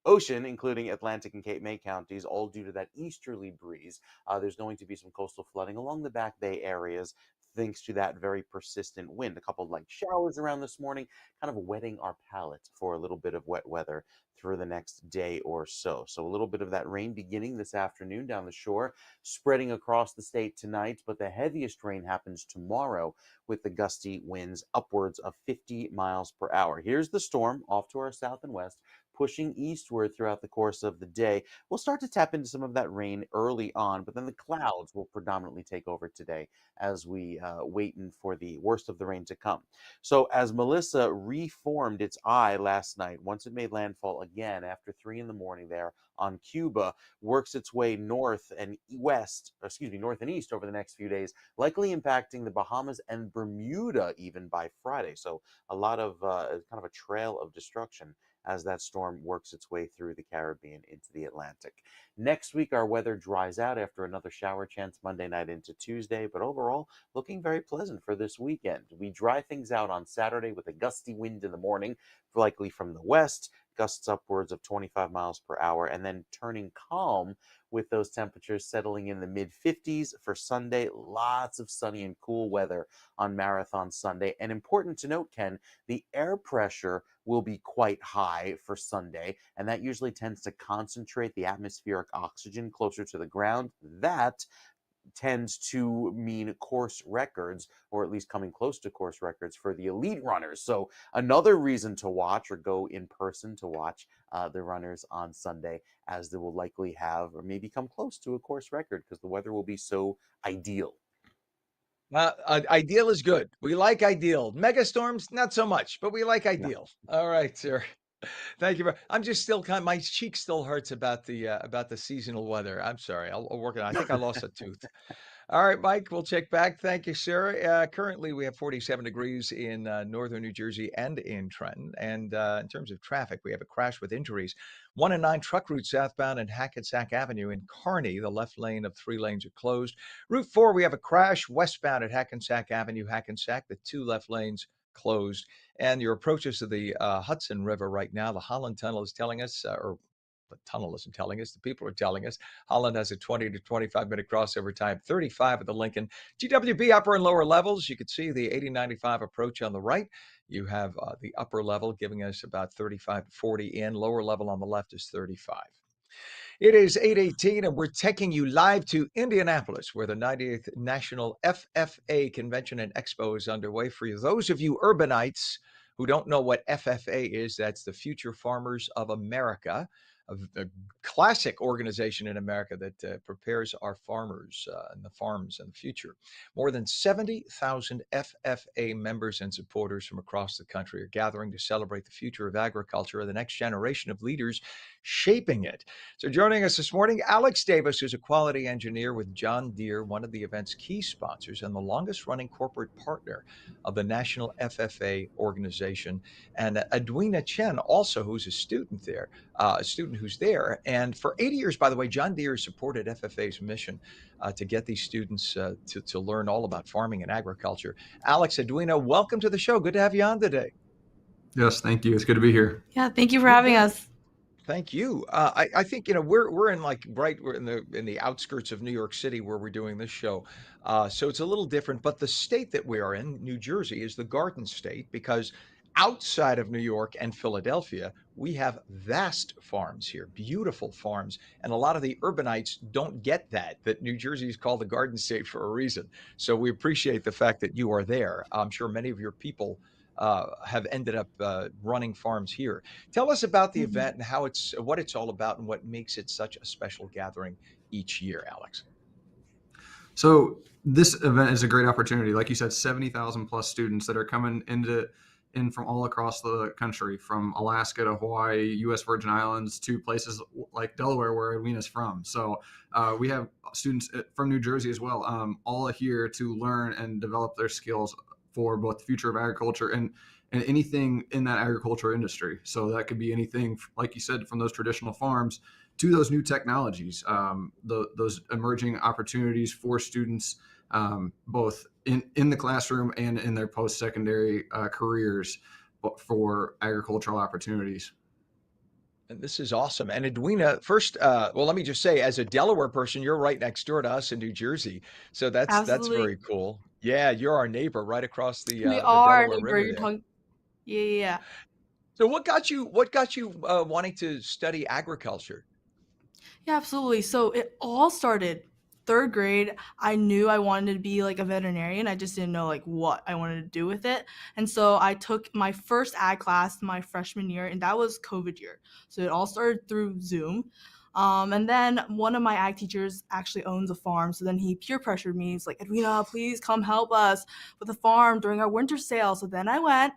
Ocean, including Atlantic and Cape May counties, all due to that easterly breeze. There's going to be some coastal flooding along the Back Bay areas thanks to that very persistent wind. A couple of light showers around this morning, kind of wetting our palate for a little bit of wet weather through the next day or so. So a little bit of that rain beginning this afternoon down the shore, spreading across the state tonight, but the heaviest rain happens tomorrow with the gusty winds upwards of 50 miles per hour. Here's the storm off to our south and west, pushing eastward throughout the course of the day. We'll start to tap into some of that rain early on, but then the clouds will predominantly take over today as we waiting for the worst of the rain to come. So as Melissa reformed its eye last night, once it made landfall again after 3 in the morning there on Cuba, works its way north and east over the next few days, likely impacting the Bahamas and Bermuda even by Friday. So a lot of kind of a trail of destruction as that storm works its way through the Caribbean into the Atlantic. Next week, our weather dries out after another shower chance Monday night into Tuesday, but overall, looking very pleasant for this weekend. We dry things out on Saturday with a gusty wind in the morning, likely from the west, gusts upwards of 25 miles per hour, and then turning calm with those temperatures settling in the mid-50s for Sunday. Lots of sunny and cool weather on Marathon Sunday. And important to note, Ken, the air pressure will be quite high for Sunday, and that usually tends to concentrate the atmospheric oxygen closer to the ground. That tends to mean course records, or at least coming close to course records for the elite runners. So another reason to watch or go in person to watch the runners on Sunday, as they will likely have or maybe come close to a course record because the weather will be so ideal. Ideal is good. We like ideal. Mega storms, not so much, but we like ideal. All right, sir. Thank you. I'm just still my cheek still hurts about the seasonal weather. I'm sorry. I'll work it out. I think I lost a tooth. All right, Mike, we'll check back. Thank you, sir. Currently, we have 47 degrees in northern New Jersey and in Trenton. And in terms of traffic, we have a crash with injuries. 1 and 9 truck route southbound in Hackensack Avenue in Kearney. The left lane of 3 lanes are closed. Route 4, we have a crash westbound at Hackensack Avenue, Hackensack. The 2 left lanes closed. And your approaches to the Hudson River right now, the Holland Tunnel is telling us, or the tunnel isn't telling us, the people are telling us, Holland has a 20 to 25-minute crossover time, 35 at the Lincoln. GWB upper and lower levels, you can see the 8095 approach on the right. You have the upper level giving us about 35 to 40 in. Lower level on the left is 35. It is 8:18, and we're taking you live to Indianapolis, where the 98th National FFA Convention and Expo is underway. For those of you urbanites who don't know what FFA is, that's the Future Farmers of America, a classic organization in America that prepares our farmers and the farms in the future. More than 70,000 FFA members and supporters from across the country are gathering to celebrate the future of agriculture and the next generation of leaders shaping it. So joining us this morning, Alex Davis, who's a quality engineer with John Deere, one of the event's key sponsors and the longest running corporate partner of the National FFA organization, and Edwina Chen, also who's a student there, a student who's there. And for 80 years, by the way, John Deere has supported FFA's mission to get these students to learn all about farming and agriculture. Alex, Edwina, welcome to the show. Good to have you on today. Yes, thank you. It's good to be here. Yeah, thank you for having us. Thank you. I think we're in we're in the outskirts of New York City where we're doing this show, so it's a little different. But the state that we are in, New Jersey, is the Garden State because outside of New York and Philadelphia, we have vast farms here, beautiful farms, and a lot of the urbanites don't get that New Jersey is called the Garden State for a reason. So we appreciate the fact that you are there. I'm sure many of your people have ended up running farms here. Tell us about the event and what it's all about and what makes it such a special gathering each year, Alex. So this event is a great opportunity. Like you said, 70,000 plus students that are coming in from all across the country, from Alaska to Hawaii, U.S. Virgin Islands to places like Delaware, where Edwina's from. So we have students from New Jersey as well, all here to learn and develop their skills for both the future of agriculture and anything in that agriculture industry. So that could be anything, like you said, from those traditional farms to those new technologies, those emerging opportunities for students, both in the classroom and in their post-secondary careers for agricultural opportunities. And this is awesome. And Edwina, first, well, let me just say, as a Delaware person, you're right next door to us in New Jersey. So that's very cool. Yeah, you're our neighbor right across the We are Delaware neighbor. River You're there. talking. Yeah. So what got you wanting to study agriculture? Yeah, absolutely. So it all started third grade. I knew I wanted to be like a veterinarian. I just didn't know like what I wanted to do with it. And so I took my first ag class my freshman year, and that was COVID year. So it all started through Zoom. And then one of my ag teachers actually owns a farm. So then he peer pressured me. He's like, Edwina, please come help us with the farm during our winter sale. So then I went.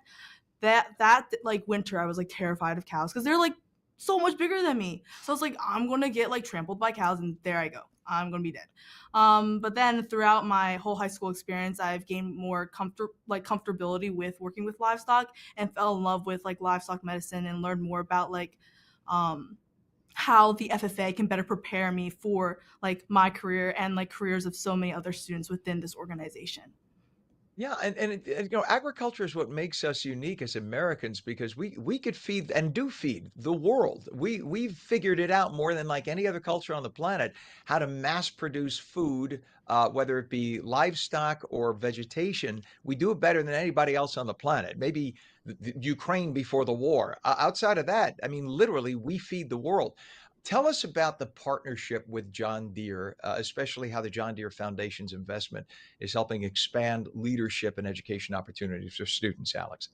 That like winter, I was like terrified of cows because they're like so much bigger than me. So I was like, I'm going to get like trampled by cows, and there I go. I'm going to be dead. But then throughout my whole high school experience, I've gained more comfortability with working with livestock and fell in love with like livestock medicine and learned more about like how the FFA can better prepare me for like my career and like careers of so many other students within this organization. Yeah, and agriculture is what makes us unique as Americans because we could feed and do feed the world. We've figured it out more than like any other culture on the planet how to mass produce food, whether it be livestock or vegetation. We do it better than anybody else on the planet. Maybe Ukraine before the war. Outside of that, I mean, literally, we feed the world. Tell us about the partnership with John Deere, especially how the John Deere Foundation's investment is helping expand leadership and education opportunities for students, Alex.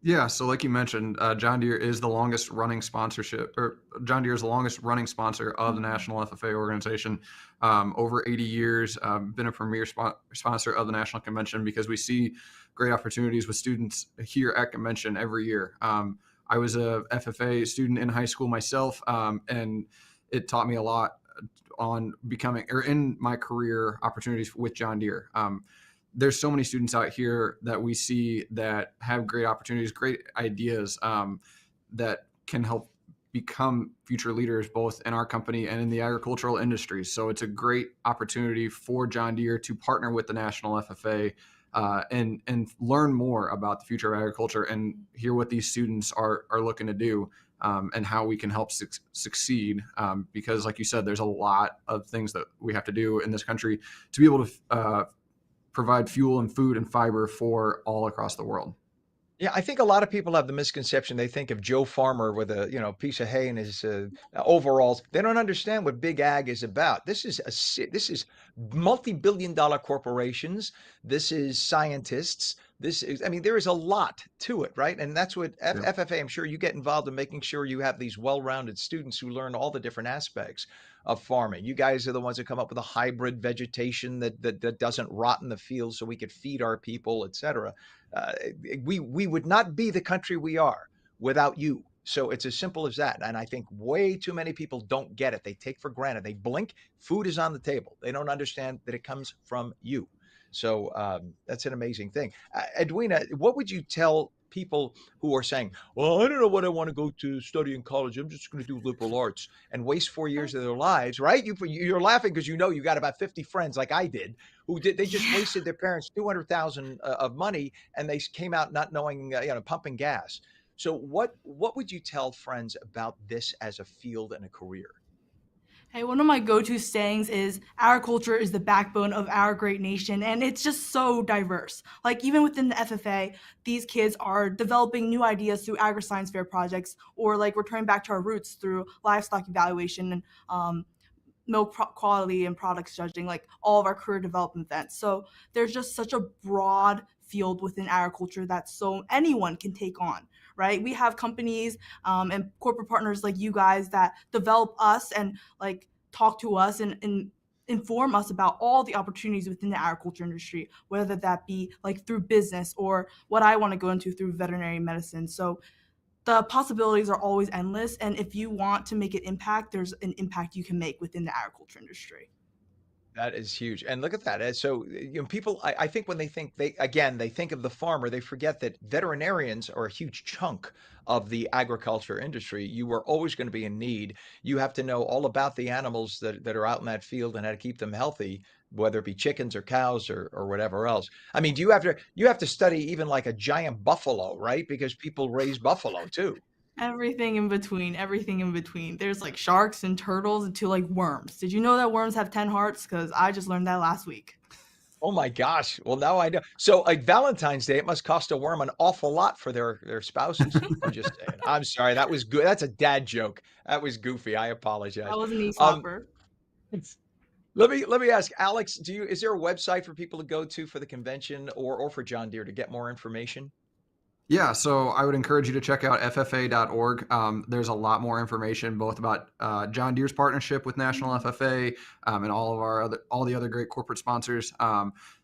Yeah, so like you mentioned, John Deere is the longest running sponsorship, or John Deere is the longest running sponsor of the National FFA organization. Over 80 years, been a premier sponsor of the National Convention because we see great opportunities with students here at convention every year. I was a FFA student in high school myself, and it taught me a lot on becoming, or in my career opportunities with John Deere. There's so many students out here that we see that have great opportunities, great ideas that can help become future leaders, both in our company and in the agricultural industry. So it's a great opportunity for John Deere to partner with the National FFA and learn more about the future of agriculture and hear what these students are looking to do and how we can help succeed. Because like you said, there's a lot of things that we have to do in this country to be able to provide fuel and food and fiber for all across the world. Yeah, I think a lot of people have the misconception. They think of Joe Farmer with a piece of hay in his overalls. They don't understand what big ag is about. This is multi-billion-dollar corporations. This is scientists. I mean, there is a lot to it, right? And that's what FFA. I'm sure you get involved in making sure you have these well-rounded students who learn all the different aspects of farming. You guys are the ones that come up with a hybrid vegetation that doesn't rot in the field, so we could feed our people, et cetera. We would not be the country we are without you. So it's as simple as that. And I think way too many people don't get it. They take for granted. They blink, food is on the table. They don't understand that it comes from you. So that's an amazing thing. Edwina, what would you tell people who are saying, well, I don't know what I want to go to study in college. I'm just going to do liberal arts and waste 4 years of their lives, right? You're laughing because you know you got about 50 friends like I did who did. They just wasted their parents $200,000 of money and they came out not knowing, pumping gas. So what would you tell friends about this as a field and a career? Hey, one of my go-to sayings is our culture is the backbone of our great nation, and it's just so diverse. Like even within the FFA, these kids are developing new ideas through agri-science fair projects, or like returning back to our roots through livestock evaluation and milk quality and products judging, like all of our career development events. So there's just such a broad field within agriculture that so anyone can take on, right? We have companies and corporate partners like you guys that develop us and like talk to us and inform us about all the opportunities within the agriculture industry, whether that be like through business or what I want to go into through veterinary medicine. So the possibilities are always endless. And if you want to make an impact, there's an impact you can make within the agriculture industry. That is huge. And look at that. So, people, I think when they think they think of the farmer, they forget that veterinarians are a huge chunk of the agriculture industry. You are always going to be in need. You have to know all about the animals that are out in that field and how to keep them healthy, whether it be chickens or cows or whatever else. I mean, you have to study even like a giant buffalo, right? Because people raise buffalo too. Everything in between, everything in between. There's like sharks and turtles and to like worms. Did you know that worms have 10 hearts? Because I just learned that last week. Oh my gosh. Well, now I know. So like Valentine's Day, it must cost a worm an awful lot for their spouses. I'm just saying. I'm sorry. That was good. That's a dad joke. That was goofy. I apologize. That was an eShopper. Let me ask Alex, is there a website for people to go to for the convention or for John Deere to get more information? Yeah, so I would encourage you to check out ffa.org. There's a lot more information both about John Deere's partnership with National FFA and all the other great corporate sponsors.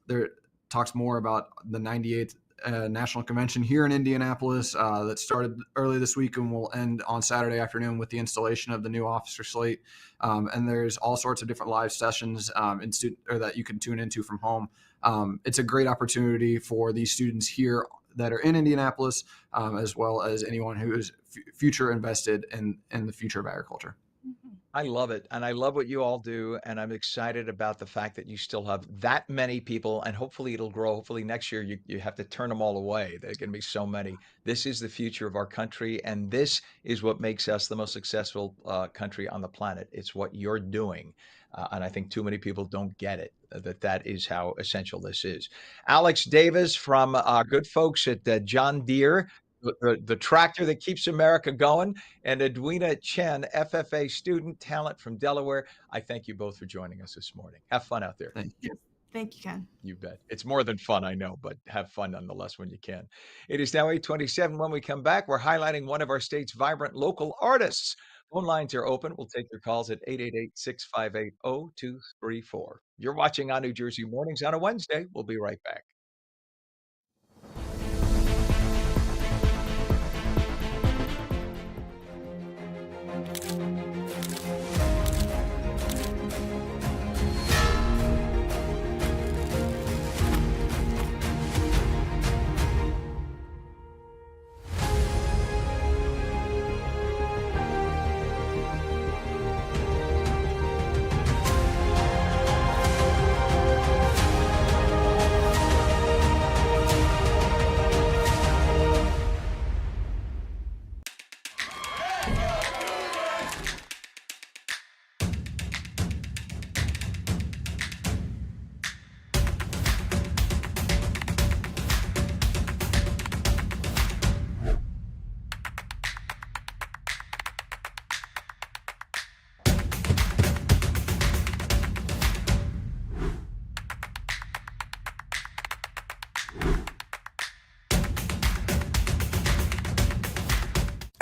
There talks more about the 98th National Convention here in Indianapolis that started early this week and will end on Saturday afternoon with the installation of the new officer slate. And there's all sorts of different live sessions that you can tune into from home. It's a great opportunity for these students here that are in Indianapolis, as well as anyone who is future invested in the future of agriculture. I love it. And I love what you all do. And I'm excited about the fact that you still have that many people and hopefully it'll grow. Hopefully next year you have to turn them all away. There's going to be so many. This is the future of our country. And this is what makes us the most successful country on the planet. It's what you're doing. And I think too many people don't get it, that is how essential this is. Alex Davis from good folks at John Deere, the tractor that keeps America going, and Edwina Chen, FFA student talent from Delaware. I thank you both for joining us this morning. Have fun out there. Thank you. Thank you, Ken. You bet. It's more than fun, I know, but have fun nonetheless when you can. It is now 8:27. When we come back, we're highlighting one of our state's vibrant local artists. Phone lines are open. We'll take your calls at 888-658-0234. You're watching On New Jersey Mornings on a Wednesday. We'll be right back.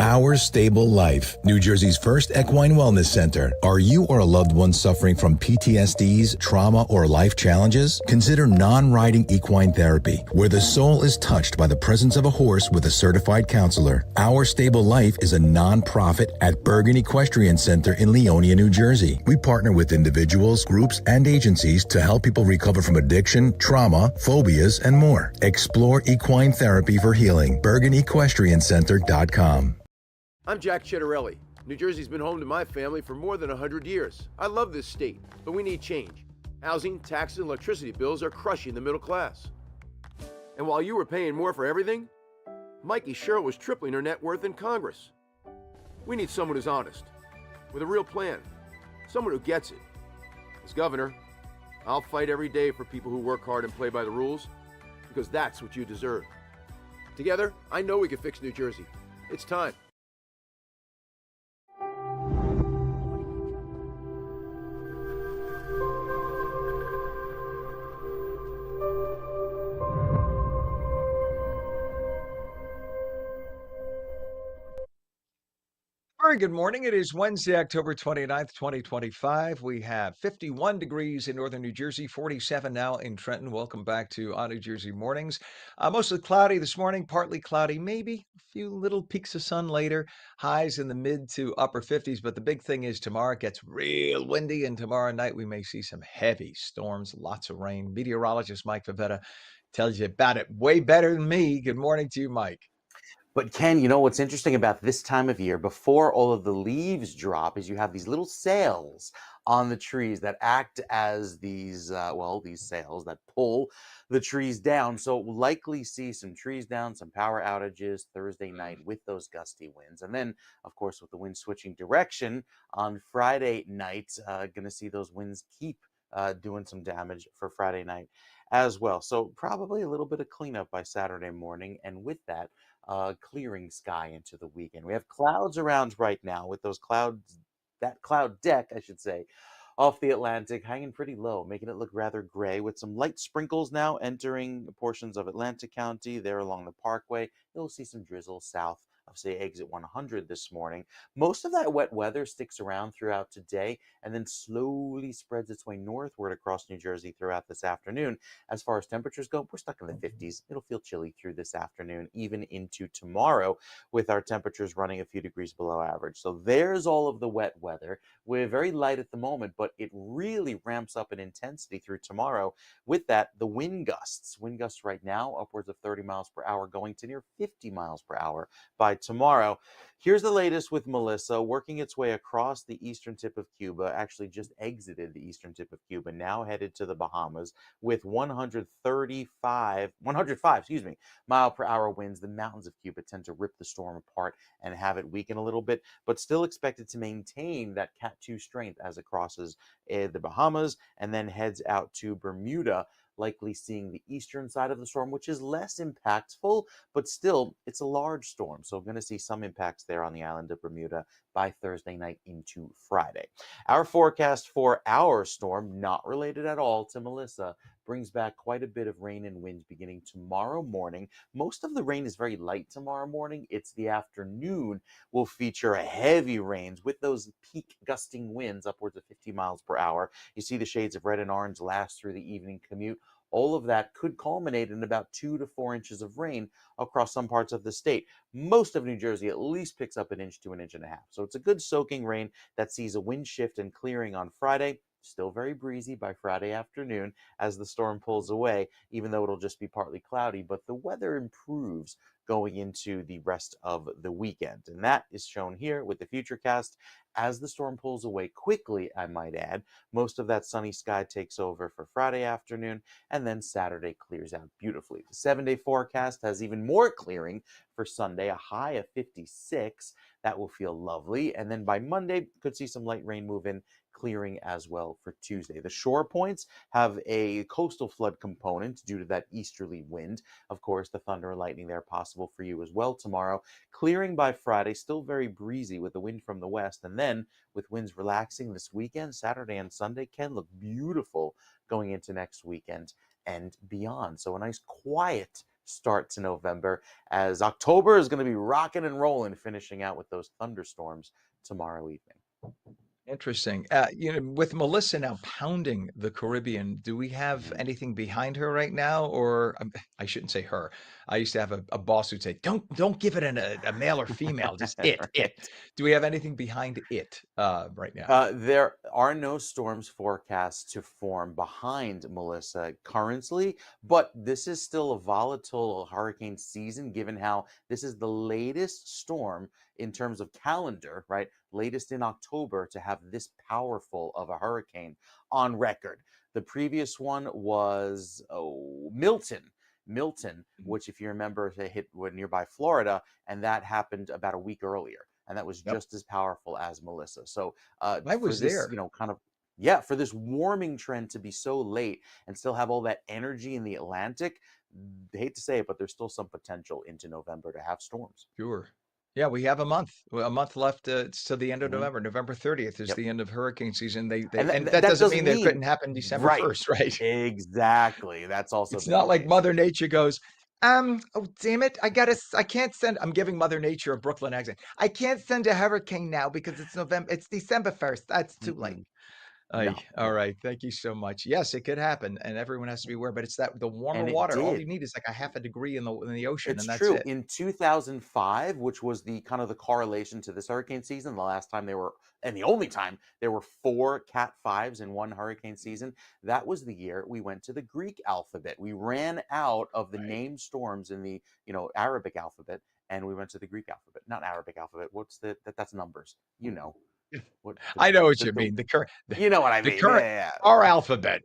Our Stable Life, New Jersey's first equine wellness center. Are you or a loved one suffering from PTSDs, trauma, or life challenges? Consider non-riding equine therapy, where the soul is touched by the presence of a horse with a certified counselor. Our Stable Life is a non-profit at Bergen Equestrian Center in Leonia, New Jersey. We partner with individuals, groups, and agencies to help people recover from addiction, trauma, phobias, and more. Explore equine therapy for healing. BergenEquestrianCenter.com. I'm Jack Chittarelli. New Jersey's been home to my family for more than 100 years. I love this state, but we need change. Housing, taxes, and electricity bills are crushing the middle class. And while you were paying more for everything, Mikey Sherrill was tripling her net worth in Congress. We need someone who's honest, with a real plan, someone who gets it. As governor, I'll fight every day for people who work hard and play by the rules, because that's what you deserve. Together, I know we can fix New Jersey. It's time. Very good morning. It is Wednesday, October 29th, 2025. We have 51 degrees in northern New Jersey, 47 now in Trenton. Welcome back to On New Jersey Mornings. Mostly cloudy this morning, partly cloudy, maybe a few little peaks of sun later. Highs in the mid to upper 50s. But the big thing is tomorrow it gets real windy, and tomorrow night we may see some heavy storms, lots of rain. Meteorologist Mike Favetta tells you about it way better than me. Good morning to you, Mike. But Ken, you know what's interesting about this time of year, before all of the leaves drop, is you have these little sails on the trees that act as these sails that pull the trees down. So we'll likely see some trees down, some power outages Thursday night with those gusty winds. And then, of course, with the wind switching direction on Friday night, going to see those winds keep doing some damage for Friday night as well. So probably a little bit of cleanup by Saturday morning. And with that, clearing sky into the weekend. We have clouds around right now with those clouds, that cloud deck, I should say, off the Atlantic, hanging pretty low, making it look rather gray with some light sprinkles now entering portions of Atlantic County there along the Parkway. You'll see some drizzle south of, say, exit 100 this morning. Most of that wet weather sticks around throughout today and then slowly spreads its way northward across New Jersey throughout this afternoon. As far as temperatures go, we're stuck in the 50s. It'll feel chilly through this afternoon, even into tomorrow, with our temperatures running a few degrees below average. So there's all of the wet weather. We're very light at the moment, but it really ramps up in intensity through tomorrow. With that, the wind gusts right now upwards of 30 miles per hour, going to near 50 miles per hour by tomorrow. Here's the latest with Melissa working its way across the eastern tip of Cuba, actually just exited the eastern tip of Cuba, now headed to the Bahamas with 105 mile per hour winds. The mountains of Cuba tend to rip the storm apart and have it weaken a little bit, but still expected to maintain that Cat 2 strength as it crosses the Bahamas and then heads out to Bermuda, likely seeing the eastern side of the storm, which is less impactful, but still, it's a large storm. So we're going to see some impacts there on the island of Bermuda by Thursday night into Friday. Our forecast for our storm, not related at all to Melissa, brings back quite a bit of rain and wind beginning tomorrow morning. Most of the rain is very light tomorrow morning. It's the afternoon will feature heavy rains with those peak gusting winds upwards of 50 miles per hour. You see the shades of red and orange last through the evening commute. All of that could culminate in about 2 to 4 inches of rain across some parts of the state. Most of New Jersey at least picks up an inch to an inch and a half. So it's a good soaking rain that sees a wind shift and clearing on Friday. Still very breezy by Friday afternoon as the storm pulls away, even though it'll just be partly cloudy, but the weather improves going into the rest of the weekend. And that is shown here with the Futurecast. As the storm pulls away quickly, I might add, most of that sunny sky takes over for Friday afternoon, and then Saturday clears out beautifully. The 7-day forecast has even more clearing for Sunday, a high of 56. That will feel lovely. And then by Monday, could see some light rain move in, clearing as well for Tuesday. The shore points have a coastal flood component due to that easterly wind. Of course, the thunder and lightning there possible for you as well tomorrow. Clearing by Friday, still very breezy with the wind from the west. And then with winds relaxing this weekend, Saturday and Sunday can look beautiful going into next weekend and beyond. So a nice quiet start to November, as October is going to be rocking and rolling, finishing out with those thunderstorms tomorrow evening. Interesting. With Melissa now pounding the Caribbean, do we have anything behind her right now? Or I shouldn't say her. I used to have a boss who'd say, don't give it a male or female, just it. Right. Do we have anything behind it right now? There are no storms forecast to form behind Melissa currently, but this is still a volatile hurricane season, given how this is the latest storm in terms of calendar, right? Latest in October to have this powerful of a hurricane on record. The previous one was Milton, which, if you remember, they hit nearby Florida, and that happened about a week earlier. And that was just as powerful as Melissa. So I was for this, there. for this warming trend to be so late and still have all that energy in the Atlantic, I hate to say it, but there's still some potential into November to have storms. Sure. Yeah, we have a month left. It's to the end of November. November 30th is the end of hurricane season. And that doesn't mean it couldn't happen December 1st, right? Exactly. That's also It's not like Mother Nature goes, oh damn it, I can't send. I'm giving Mother Nature a Brooklyn accent. I can't send a hurricane now because it's December 1st. That's too late. All right. Thank you so much. Yes, it could happen, and everyone has to be aware. But it's the warmer And it water. All did. you need is like a half a degree in the ocean, It's and that's true. it. In 2005, which was the kind of the correlation to this hurricane season, the last time and the only time there were 4 Cat 5s in one hurricane season, that was the year we went to the Greek alphabet. We ran out of the named storms in the Arabic alphabet, and we went to the Greek alphabet. Not Arabic alphabet. That's numbers. I know what you mean. The current, you know what I mean. Our alphabet,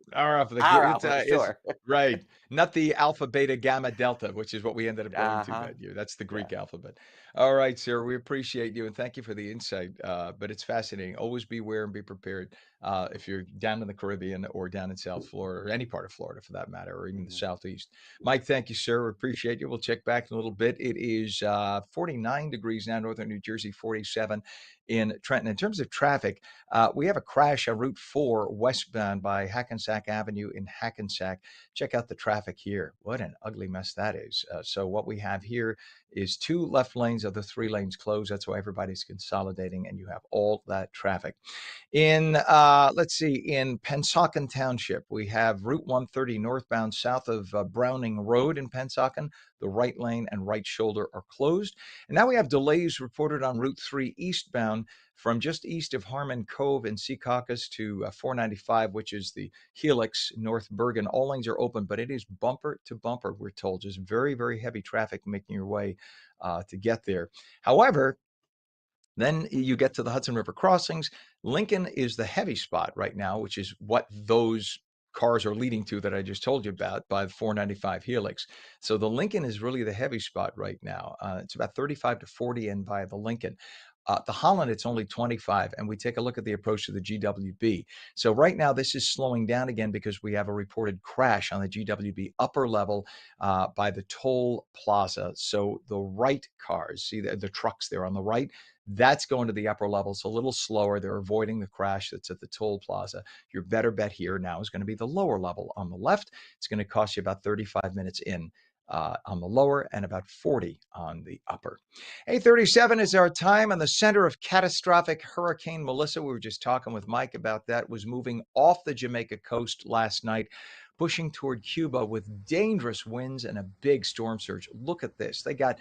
Sure. Right. Not the alpha, beta, gamma, delta, which is what we ended up going to Uh-huh. that year. That's the Greek alphabet. All right, sir. We appreciate you and thank you for the insight. But it's fascinating. Always be aware and be prepared if you're down in the Caribbean or down in South Florida or any part of Florida for that matter, or even the Southeast. Mike, thank you, sir. We appreciate you. We'll check back in a little bit. It is 49 degrees now, northern New Jersey, 47 in Trenton. In terms of traffic, we have a crash on Route 4 westbound by Hackensack Avenue in Hackensack. Check out the traffic here. What an ugly mess that is. So what we have here is 2 left lanes of the 3 lanes closed. That's why everybody's consolidating, and you have all that traffic. In in Pennsauken Township, we have Route 130 northbound south of Browning Road in Pennsauken. The right lane and right shoulder are closed. And now we have delays reported on Route 3 eastbound from just east of Harmon Cove in Secaucus to 495, which is the Helix, North Bergen. All lanes are open, but it is bumper to bumper, we're told. Just very, very heavy traffic making your way to get there. However, then you get to the Hudson River crossings. Lincoln is the heavy spot right now, which is what those cars are leading to that I just told you about by the 495 Helix. So the Lincoln is really the heavy spot right now. It's about 35 to 40 in by the Lincoln. The Holland, it's only 25, and we take a look at the approach to the GWB. So right now, this is slowing down again because we have a reported crash on the GWB upper level by the toll plaza. So the right cars, see the trucks there on the right, that's going to the upper level. It's a little slower. They're avoiding the crash that's at the toll plaza. Your better bet here now is going to be the lower level on the left. It's going to cost you about 35 minutes in on the lower and about 40 on the upper. 8:37 is our time. In the center of catastrophic Hurricane Melissa, we were just talking with Mike about that, was moving off the Jamaica coast last night, pushing toward Cuba with dangerous winds and a big storm surge. Look at this. They got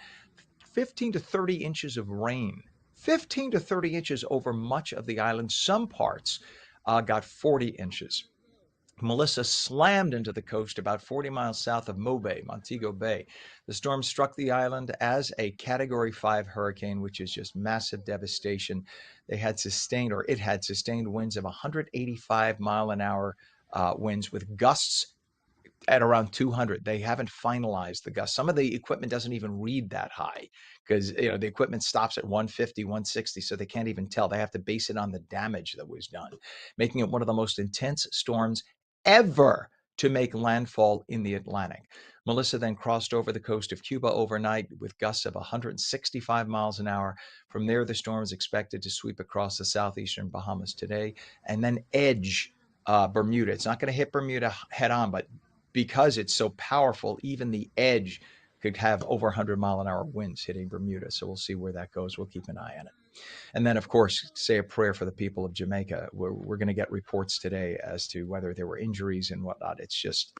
15 to 30 inches of rain. 15 to 30 inches over much of the island. Some parts got 40 inches. Melissa slammed into the coast about 40 miles south of Montego Bay. The storm struck the island as a Category 5 hurricane, which is just massive devastation. It had sustained winds of 185 mile an hour winds with gusts at around 200. They haven't finalized the gusts. Some of the equipment doesn't even read that high because the equipment stops at 150, 160, so they can't even tell. They have to base it on the damage that was done, making it one of the most intense storms ever to make landfall in the Atlantic. Melissa then crossed over the coast of Cuba overnight with gusts of 165 miles an hour. From there, the storm is expected to sweep across the southeastern Bahamas today and then edge Bermuda. It's not going to hit Bermuda head on, but because it's so powerful, even the edge could have over 100-mile-an-hour winds hitting Bermuda. So we'll see where that goes. We'll keep an eye on it. And then, of course, say a prayer for the people of Jamaica. We're going to get reports today as to whether there were injuries and whatnot. It's just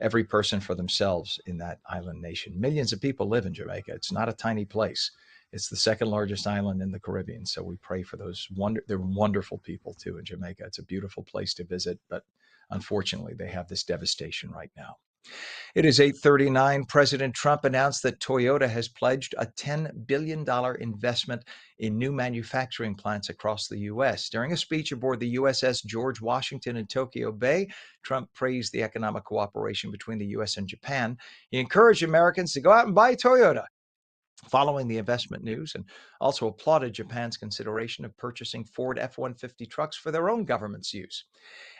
every person for themselves in that island nation. Millions of people live in Jamaica. It's not a tiny place. It's the second largest island in the Caribbean. So we pray for those they're wonderful people too in Jamaica. It's a beautiful place to visit, but unfortunately they have this devastation right now. It is 8:39. President Trump announced that Toyota has pledged a $10 billion investment in new manufacturing plants across the U.S. During a speech aboard the USS George Washington in Tokyo Bay, Trump praised the economic cooperation between the U.S. and Japan. He encouraged Americans to go out and buy Toyota following the investment news, and also applauded Japan's consideration of purchasing Ford F-150 trucks for their own government's use.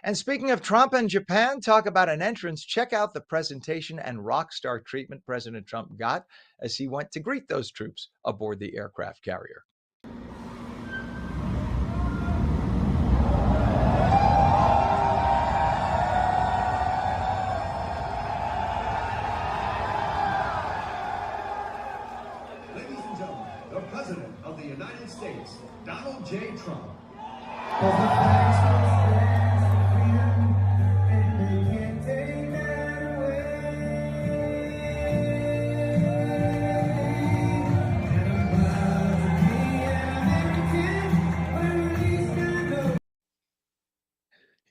And speaking of Trump and Japan, talk about an entrance. Check out the presentation and rock star treatment President Trump got as he went to greet those troops aboard the aircraft carrier. Ladies and gentlemen, the President of the United States, Donald J. Trump.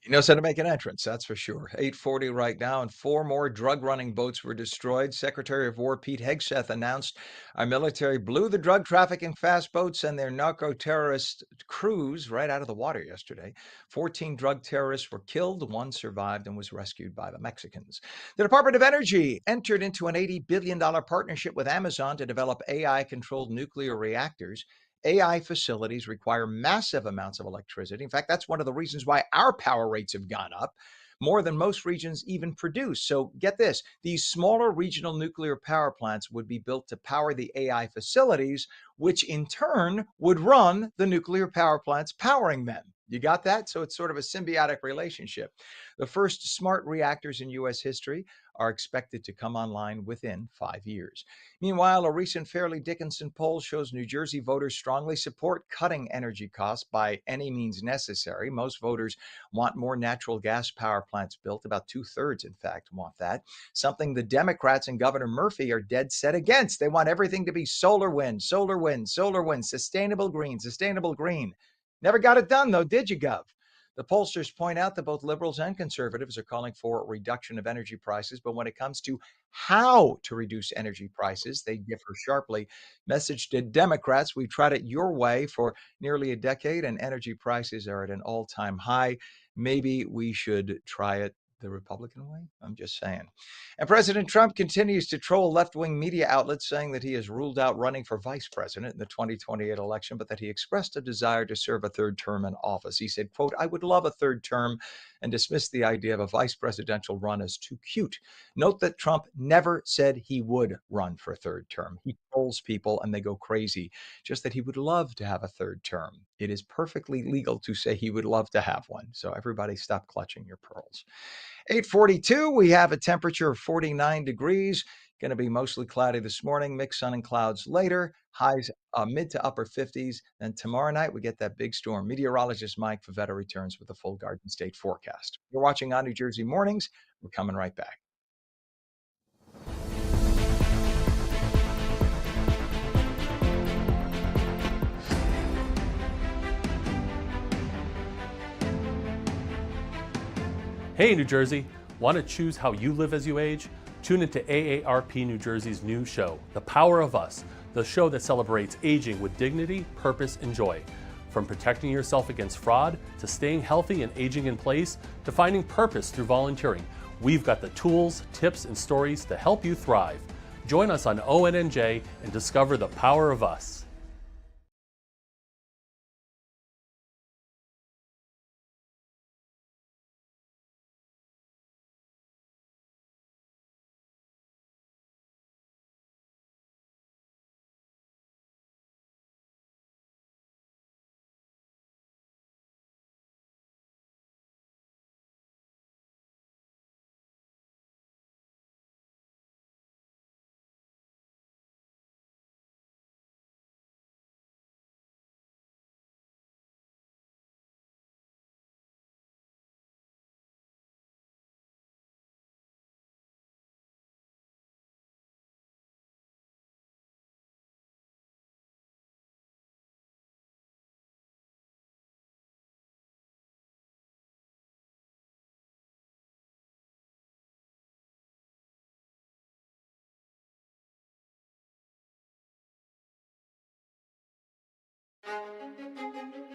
He knows how to make an entrance, that's for sure. 8:40 right now, and 4 more drug-running boats were destroyed. Secretary of War Pete Hegseth announced our military blew the drug trafficking fast boats and their narco-terrorist crews right out of the water yesterday. 14 drug terrorists were killed. 1 survived and was rescued by the Mexicans. The Department of Energy entered into an $80 billion partnership with Amazon to develop AI-controlled nuclear reactors. AI facilities require massive amounts of electricity. In fact, that's one of the reasons why our power rates have gone up more than most regions even produce. So get this, these smaller regional nuclear power plants would be built to power the AI facilities, which in turn would run the nuclear power plants powering them. You got that? So it's sort of a symbiotic relationship. The first smart reactors in U.S. history are expected to come online within 5 years. Meanwhile, a recent Fairleigh Dickinson poll shows New Jersey voters strongly support cutting energy costs by any means necessary. Most voters want more natural gas power plants built. About 2/3, in fact, want that. Something the Democrats and Governor Murphy are dead set against. They want everything to be solar wind, solar wind, solar wind, sustainable green, sustainable green. Never got it done, though, did you, Gov? The pollsters point out that both liberals and conservatives are calling for a reduction of energy prices, but when it comes to how to reduce energy prices, they differ sharply. Message to Democrats, we've tried it your way for nearly a decade, and energy prices are at an all-time high. Maybe we should try it the Republican way? I'm just saying. And President Trump continues to troll left-wing media outlets, saying that he has ruled out running for vice president in the 2028 election, but that he expressed a desire to serve a third term in office. He said, quote, "I would love a third term," and dismissed the idea of a vice presidential run as too cute. Note that Trump never said he would run for a third term. He trolls people and they go crazy. Just that he would love to have a third term. It is perfectly legal to say he would love to have one. So everybody stop clutching your pearls. 8:42, we have a temperature of 49 degrees. Going to be mostly cloudy this morning, mixed sun and clouds later. Highs mid to upper 50s. Then tomorrow night, we get that big storm. Meteorologist Mike Favetta returns with a full Garden State forecast. You're watching On New Jersey Mornings. We're coming right back. Hey, New Jersey, want to choose how you live as you age? Tune into AARP New Jersey's new show, The Power of Us, the show that celebrates aging with dignity, purpose, and joy. From protecting yourself against fraud, to staying healthy and aging in place, to finding purpose through volunteering, we've got the tools, tips, and stories to help you thrive. Join us on ONNJ and discover the power of us.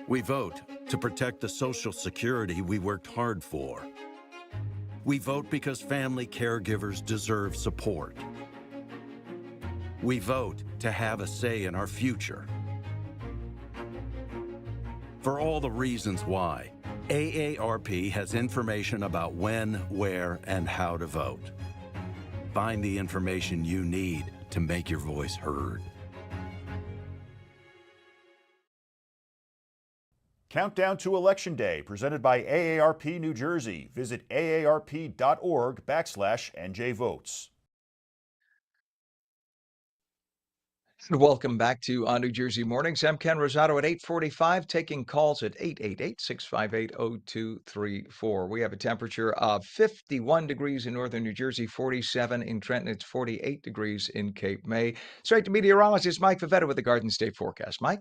We vote to protect the Social Security we worked hard for. We vote because family caregivers deserve support. We vote to have a say in our future. For all the reasons why, AARP has information about when, where, and how to vote. Find the information you need to make your voice heard. Countdown to Election Day, presented by AARP New Jersey. Visit aarp.org/NJ Votes. And welcome back to On New Jersey Mornings. I'm Ken Rosato at 8:45, taking calls at 888-658-0234. We have a temperature of 51 degrees in northern New Jersey, 47 in Trenton. It's 48 degrees in Cape May. Straight to meteorologist Mike Favetta with the Garden State forecast. Mike?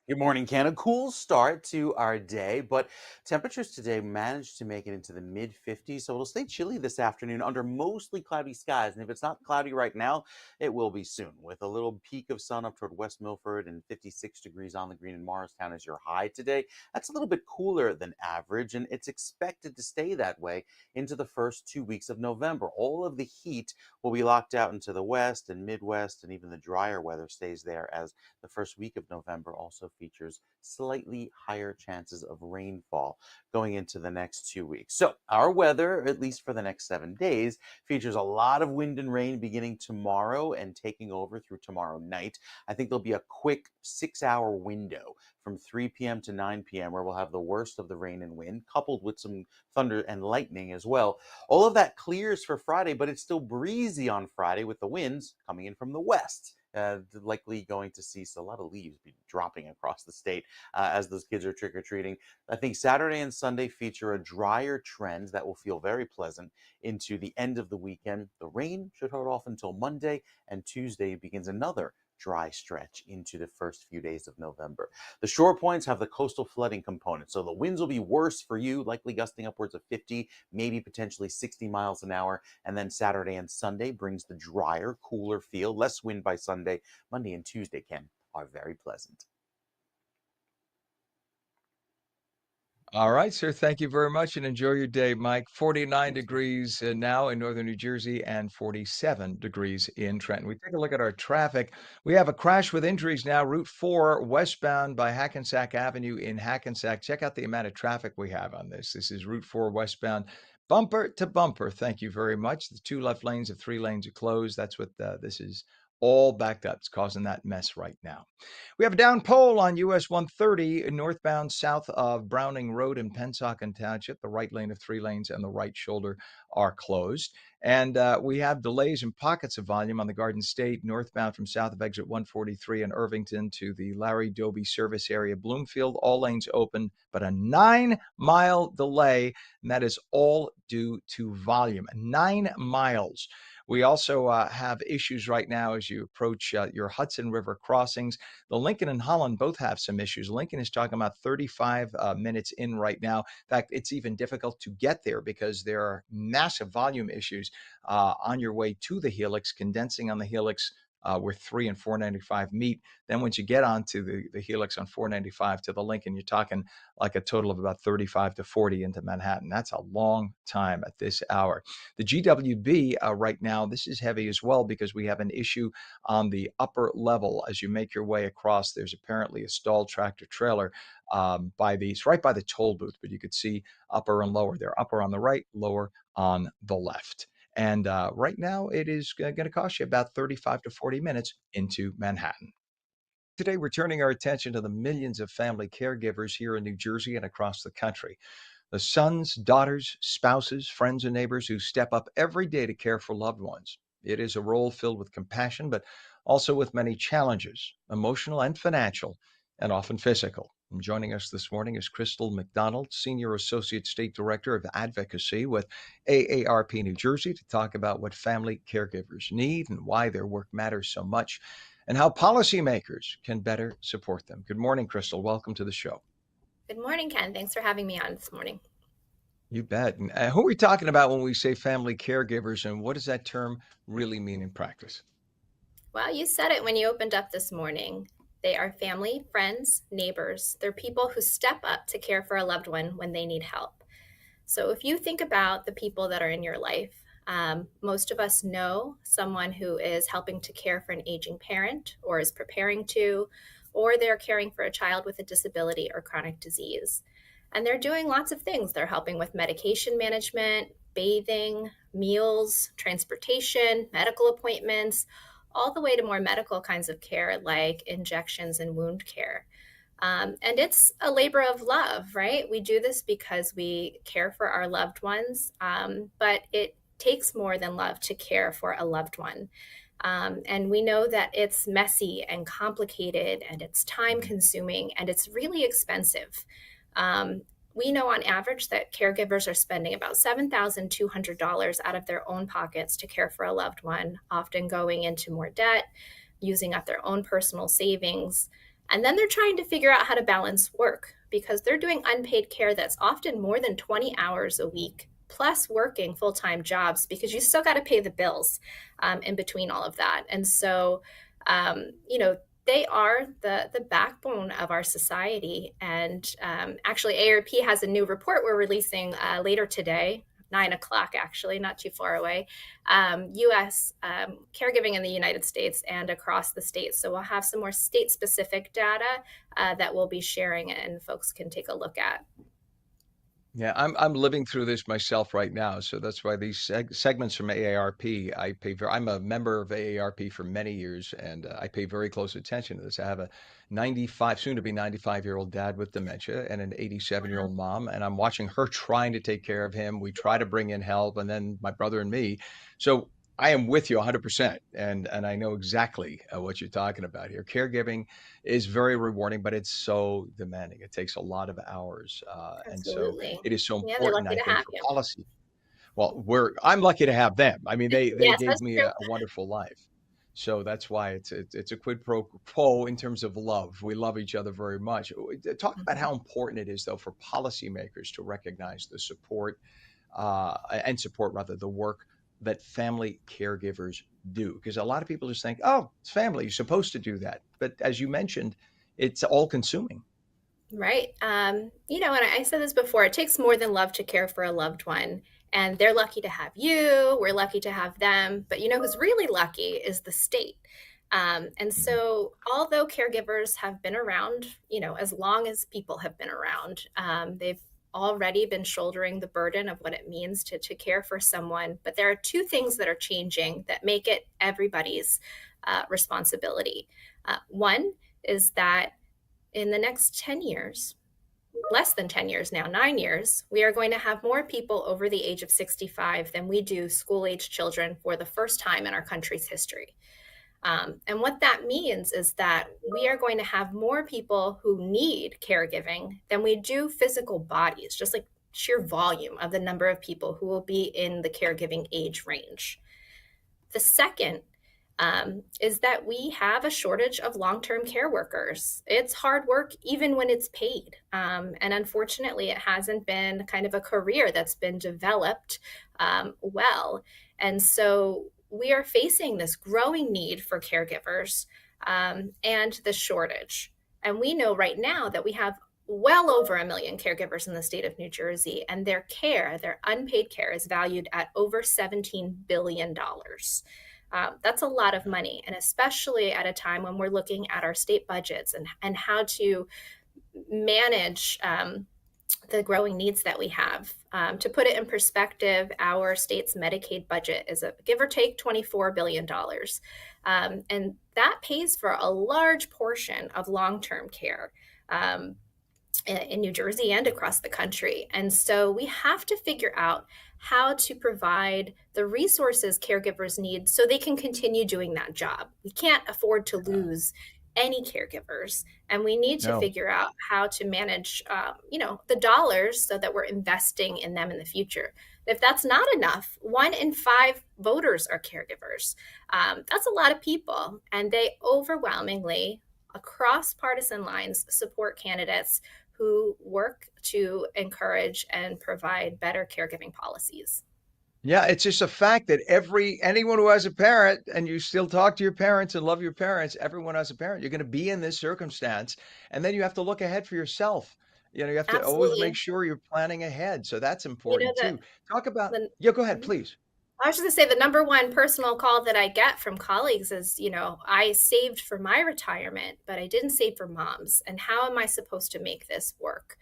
Good morning, Ken. A cool start to our day, but temperatures today managed to make it into the mid-50s, so it'll stay chilly this afternoon under mostly cloudy skies. And if it's not cloudy right now, it will be soon, with a little peak of sun up toward West Milford and 56 degrees on the green in Morristown as your high today. That's a little bit cooler than average, and it's expected to stay that way into the first 2 weeks of November. All of the heat will be locked out into the west and Midwest, and even the drier weather stays there, as the first week of November also features slightly higher chances of rainfall going into the next 2 weeks. So our weather, at least for the next 7 days, features a lot of wind and rain beginning tomorrow and taking over through tomorrow night. I think there'll be a quick 6-hour window from 3 p.m. to 9 p.m. where we'll have the worst of the rain and wind, coupled with some thunder and lightning as well. All of that clears for Friday, but it's still breezy on Friday with the winds coming in from the west. Likely going to see a lot of leaves be dropping across the state as those kids are trick-or-treating. I think Saturday and Sunday feature a drier trend that will feel very pleasant into the end of the weekend. The rain should hold off until Monday, and Tuesday begins another dry stretch into the first few days of November. The shore points have the coastal flooding component, so the winds will be worse for you, likely gusting upwards of 50, maybe potentially 60 miles an hour. And then Saturday and Sunday brings the drier, cooler feel, less wind by Sunday. Monday and Tuesday, Ken, are very pleasant. All right, sir. Thank you very much and enjoy your day, Mike. 49 degrees now in northern New Jersey and 47 degrees in Trenton. We take a look at our traffic. We have a crash with injuries now, Route 4 westbound by Hackensack Avenue in Hackensack. Check out the amount of traffic we have on this. This is Route 4 westbound, bumper to bumper. Thank you very much. The 2 left lanes of 3 lanes are closed. That's what this is, all backed up. It's causing that mess right now. We have a down pole on US 130 northbound south of Browning Road in Pennsauken Township. The right lane of 3 lanes and the right shoulder are closed. And we have delays in pockets of volume on the Garden State northbound from south of exit 143 in Irvington to the Larry Doby service area, Bloomfield. All lanes open, but a 9-mile delay, and that is all due to volume. 9 miles. We also have issues right now as you approach your Hudson River crossings. The Lincoln and Holland both have some issues. Lincoln is talking about 35 minutes in right now. In fact, it's even difficult to get there because there are massive volume issues on your way to the Helix, condensing on the Helix where 3 and 495 meet. Then once you get onto the Helix on 495 to the Lincoln, you're talking like a total of about 35 to 40 into Manhattan. That's a long time at this hour. The GWB right now, this is heavy as well because we have an issue on the upper level. As you make your way across, there's apparently a stalled tractor trailer right by the toll booth, but you could see upper and lower there, upper on the right, lower on the left. And right now, it is going to cost you about 35 to 40 minutes into Manhattan. Today, we're turning our attention to the millions of family caregivers here in New Jersey and across the country. The sons, daughters, spouses, friends, and neighbors who step up every day to care for loved ones. It is a role filled with compassion, but also with many challenges, emotional and financial, and often physical. And joining us this morning is Crystal McDonald, Senior Associate State Director of Advocacy with AARP New Jersey, to talk about what family caregivers need and why their work matters so much, and how policymakers can better support them. Good morning, Crystal. Welcome to the show. Good morning, Ken. Thanks for having me on this morning. You bet. And who are we talking about when we say family caregivers, and what does that term really mean in practice? Well, you said it when you opened up this morning. They are family, friends, neighbors. They're people who step up to care for a loved one when they need help. So if you think about the people that are in your life, most of us know someone who is helping to care for an aging parent or is preparing to, or they're caring for a child with a disability or chronic disease. And they're doing lots of things. They're helping with medication management, bathing, meals, transportation, medical appointments, all the way to more medical kinds of care like injections and wound care. And it's a labor of love, right? We do this because we care for our loved ones, but it takes more than love to care for a loved one. And we know that it's messy and complicated and it's time consuming and it's really expensive. We know on average that caregivers are spending about $7,200 out of their own pockets to care for a loved one, often going into more debt, using up their own personal savings. And then they're trying to figure out how to balance work because they're doing unpaid care that's often more than 20 hours a week, plus working full-time jobs because you still got to pay the bills in between all of that. And so, they are the backbone of our society. And actually, AARP has a new report we're releasing later today, 9 o'clock, actually, not too far away, U.S. Caregiving in the United States and across the states. So we'll have some more state-specific data that we'll be sharing and folks can take a look at. Yeah, I'm living through this myself right now, so that's why these segments from AARP, I'm a member of AARP for many years, and I pay very close attention to this. I have a 95, soon to be 95-year-old dad with dementia and an 87-year-old mom, and I'm watching her trying to take care of him. We try to bring in help, and then my brother and me. So I am with you 100%, and I know exactly what you're talking about here. Caregiving is very rewarding, but it's so demanding. It takes a lot of hours, and so Absolutely. it is so Yeah, they're important, lucky I to think, have for you. policy. Well, I'm lucky to have them. I mean, they Yes, gave that's me true. a wonderful life, so that's why it's a quid pro quo in terms of love. We love each other very much. Talk about how important it is, though, for policymakers to recognize the support and support rather the work that family caregivers do. Because a lot of people just think, oh, it's family, you're supposed to do that. But as you mentioned, it's all consuming. Right. And I said this before, it takes more than love to care for a loved one. And they're lucky to have you. We're lucky to have them. But who's really lucky is the state. And so, although caregivers have been around, as long as people have been around, they've already been shouldering the burden of what it means to care for someone. But there are two things that are changing that make it everybody's responsibility. One is that in the next 10 years, less than 10 years now, 9 years, we are going to have more people over the age of 65 than we do school-age children for the first time in our country's history. And what that means is that we are going to have more people who need caregiving than we do physical bodies, just like sheer volume of the number of people who will be in the caregiving age range. The second is that we have a shortage of long-term care workers. It's hard work even when it's paid. And unfortunately, it hasn't been kind of a career that's been developed well. And so we are facing this growing need for caregivers and the shortage. And we know right now that we have well over 1 million caregivers in the state of New Jersey, and their unpaid care, is valued at over $17 billion. That's a lot of money, and especially at a time when we're looking at our state budgets and how to manage the growing needs that we have. To put it in perspective, our state's Medicaid budget is give or take $24 billion. And that pays for a large portion of long-term care in New Jersey and across the country. And so we have to figure out how to provide the resources caregivers need so they can continue doing that job. We can't afford to lose any caregivers, and we need to figure out how to manage, the dollars so that we're investing in them in the future. If that's not enough, 1 in 5 voters are caregivers. That's a lot of people, and they overwhelmingly, across partisan lines, support candidates who work to encourage and provide better caregiving policies. Yeah, it's just a fact that anyone who has a parent and you still talk to your parents and love your parents, everyone has a parent. You're going to be in this circumstance, and then you have to look ahead for yourself. You have to always make Absolutely. sure you're planning ahead. So that's You know important that too. Talk about, the yeah, go ahead, mhm. please. I was just gonna say the number one personal call that I get from colleagues is, I saved for my retirement, but I didn't save for mom's. And how am I supposed to make this work?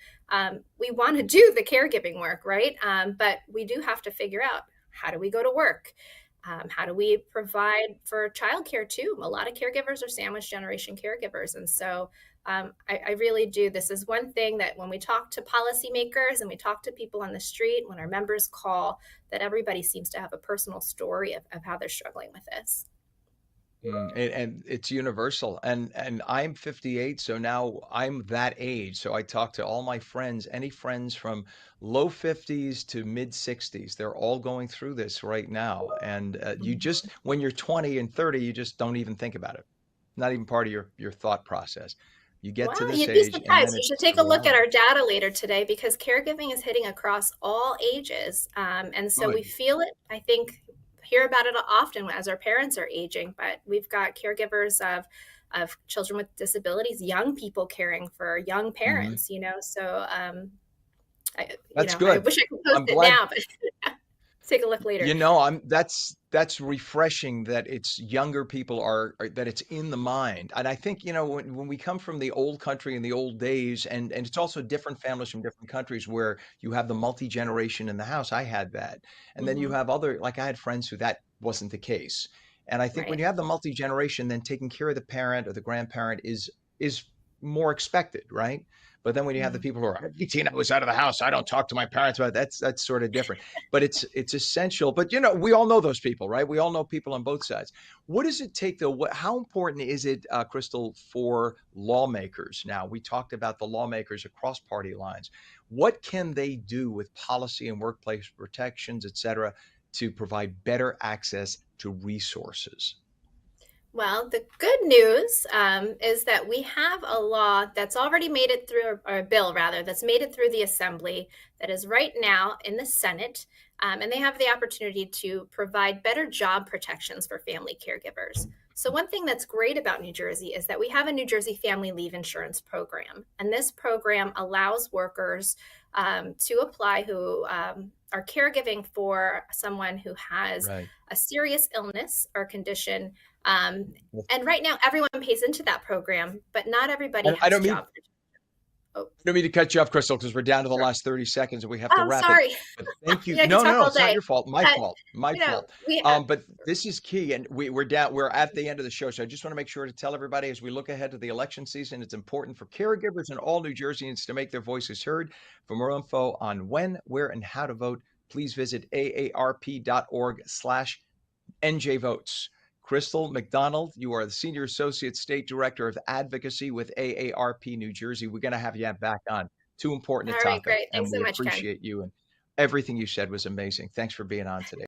We want to do the caregiving work, right? But we do have to figure out, how do we go to work? How do we provide for childcare too? A lot of caregivers are sandwich generation caregivers. And so I really do. This is one thing that when we talk to policymakers and we talk to people on the street, when our members call, that everybody seems to have a personal story of how they're struggling with this. And it's universal. And I'm 58, so now I'm that age. So I talk to all my friends, any friends from low 50s to mid 60s. They're all going through this right now. And you just, when you're 20 and 30, you just don't even think about it. Not even part of your thought process. You get to Well, this you'd be age, and then surprised. You should it's take the a look at reality. our data later today because caregiving is hitting across all ages. And so we Good. feel it. I think hear about it often as our parents are aging, but we've got caregivers of children with disabilities, young people caring for young Mhm. parents, so That's I good. wish I could post I'm it glad. now, but take a look later. That's refreshing that it's younger people that it's in the mind. And I think, when we come from the old country in the old days, and it's also different families from different countries where you have the multi-generation in the house. I had that. And then you Hmm. have like I had friends who that wasn't the case. And I think when Right. you have the multi-generation, then taking care of the parent or the grandparent is more expected, right? But then when you have the Mhm. people who are 18, I was out of the house. I don't talk to my parents about it," that's sort of different. But it's essential. But we all know those people, right? We all know people on both sides. What does it take though? How important is it, Crystal, for lawmakers? Now we talked about the lawmakers across party lines. What can they do with policy and workplace protections, et cetera, to provide better access to resources? Well, the good news is that we have a law that's already made it through, or a bill rather, that's made it through the assembly that is right now in the Senate. And they have the opportunity to provide better job protections for family caregivers. So, one thing that's great about New Jersey is that we have a New Jersey Family Leave Insurance Program. And this program allows workers to apply who are caregiving for someone who has Right. a serious illness or condition, and right now, everyone pays into that program, but not everybody And I has don't mean job protection. Oh, I don't mean to cut you off, Crystal, because we're down to the sure. last 30 seconds and we have to Oh, wrap it. sorry. But thank you. Yeah, I could No, no, talk no, all it's not day. your fault. My But, fault. My fault. we But this is key, and we're at the end of the show. So I just want to make sure to tell everybody as we look ahead to the election season, it's important for caregivers and all New Jerseyans to make their voices heard. For more info on when, where, and how to vote, please visit aarp.org/NJ votes. Crystal McDonald, you are the Senior Associate State Director of Advocacy with AARP New Jersey. We're going to have you back on. Too important all a right, topic, great. and Thanks so we much, Ken. appreciate you. And everything you said was amazing. Thanks for being on today.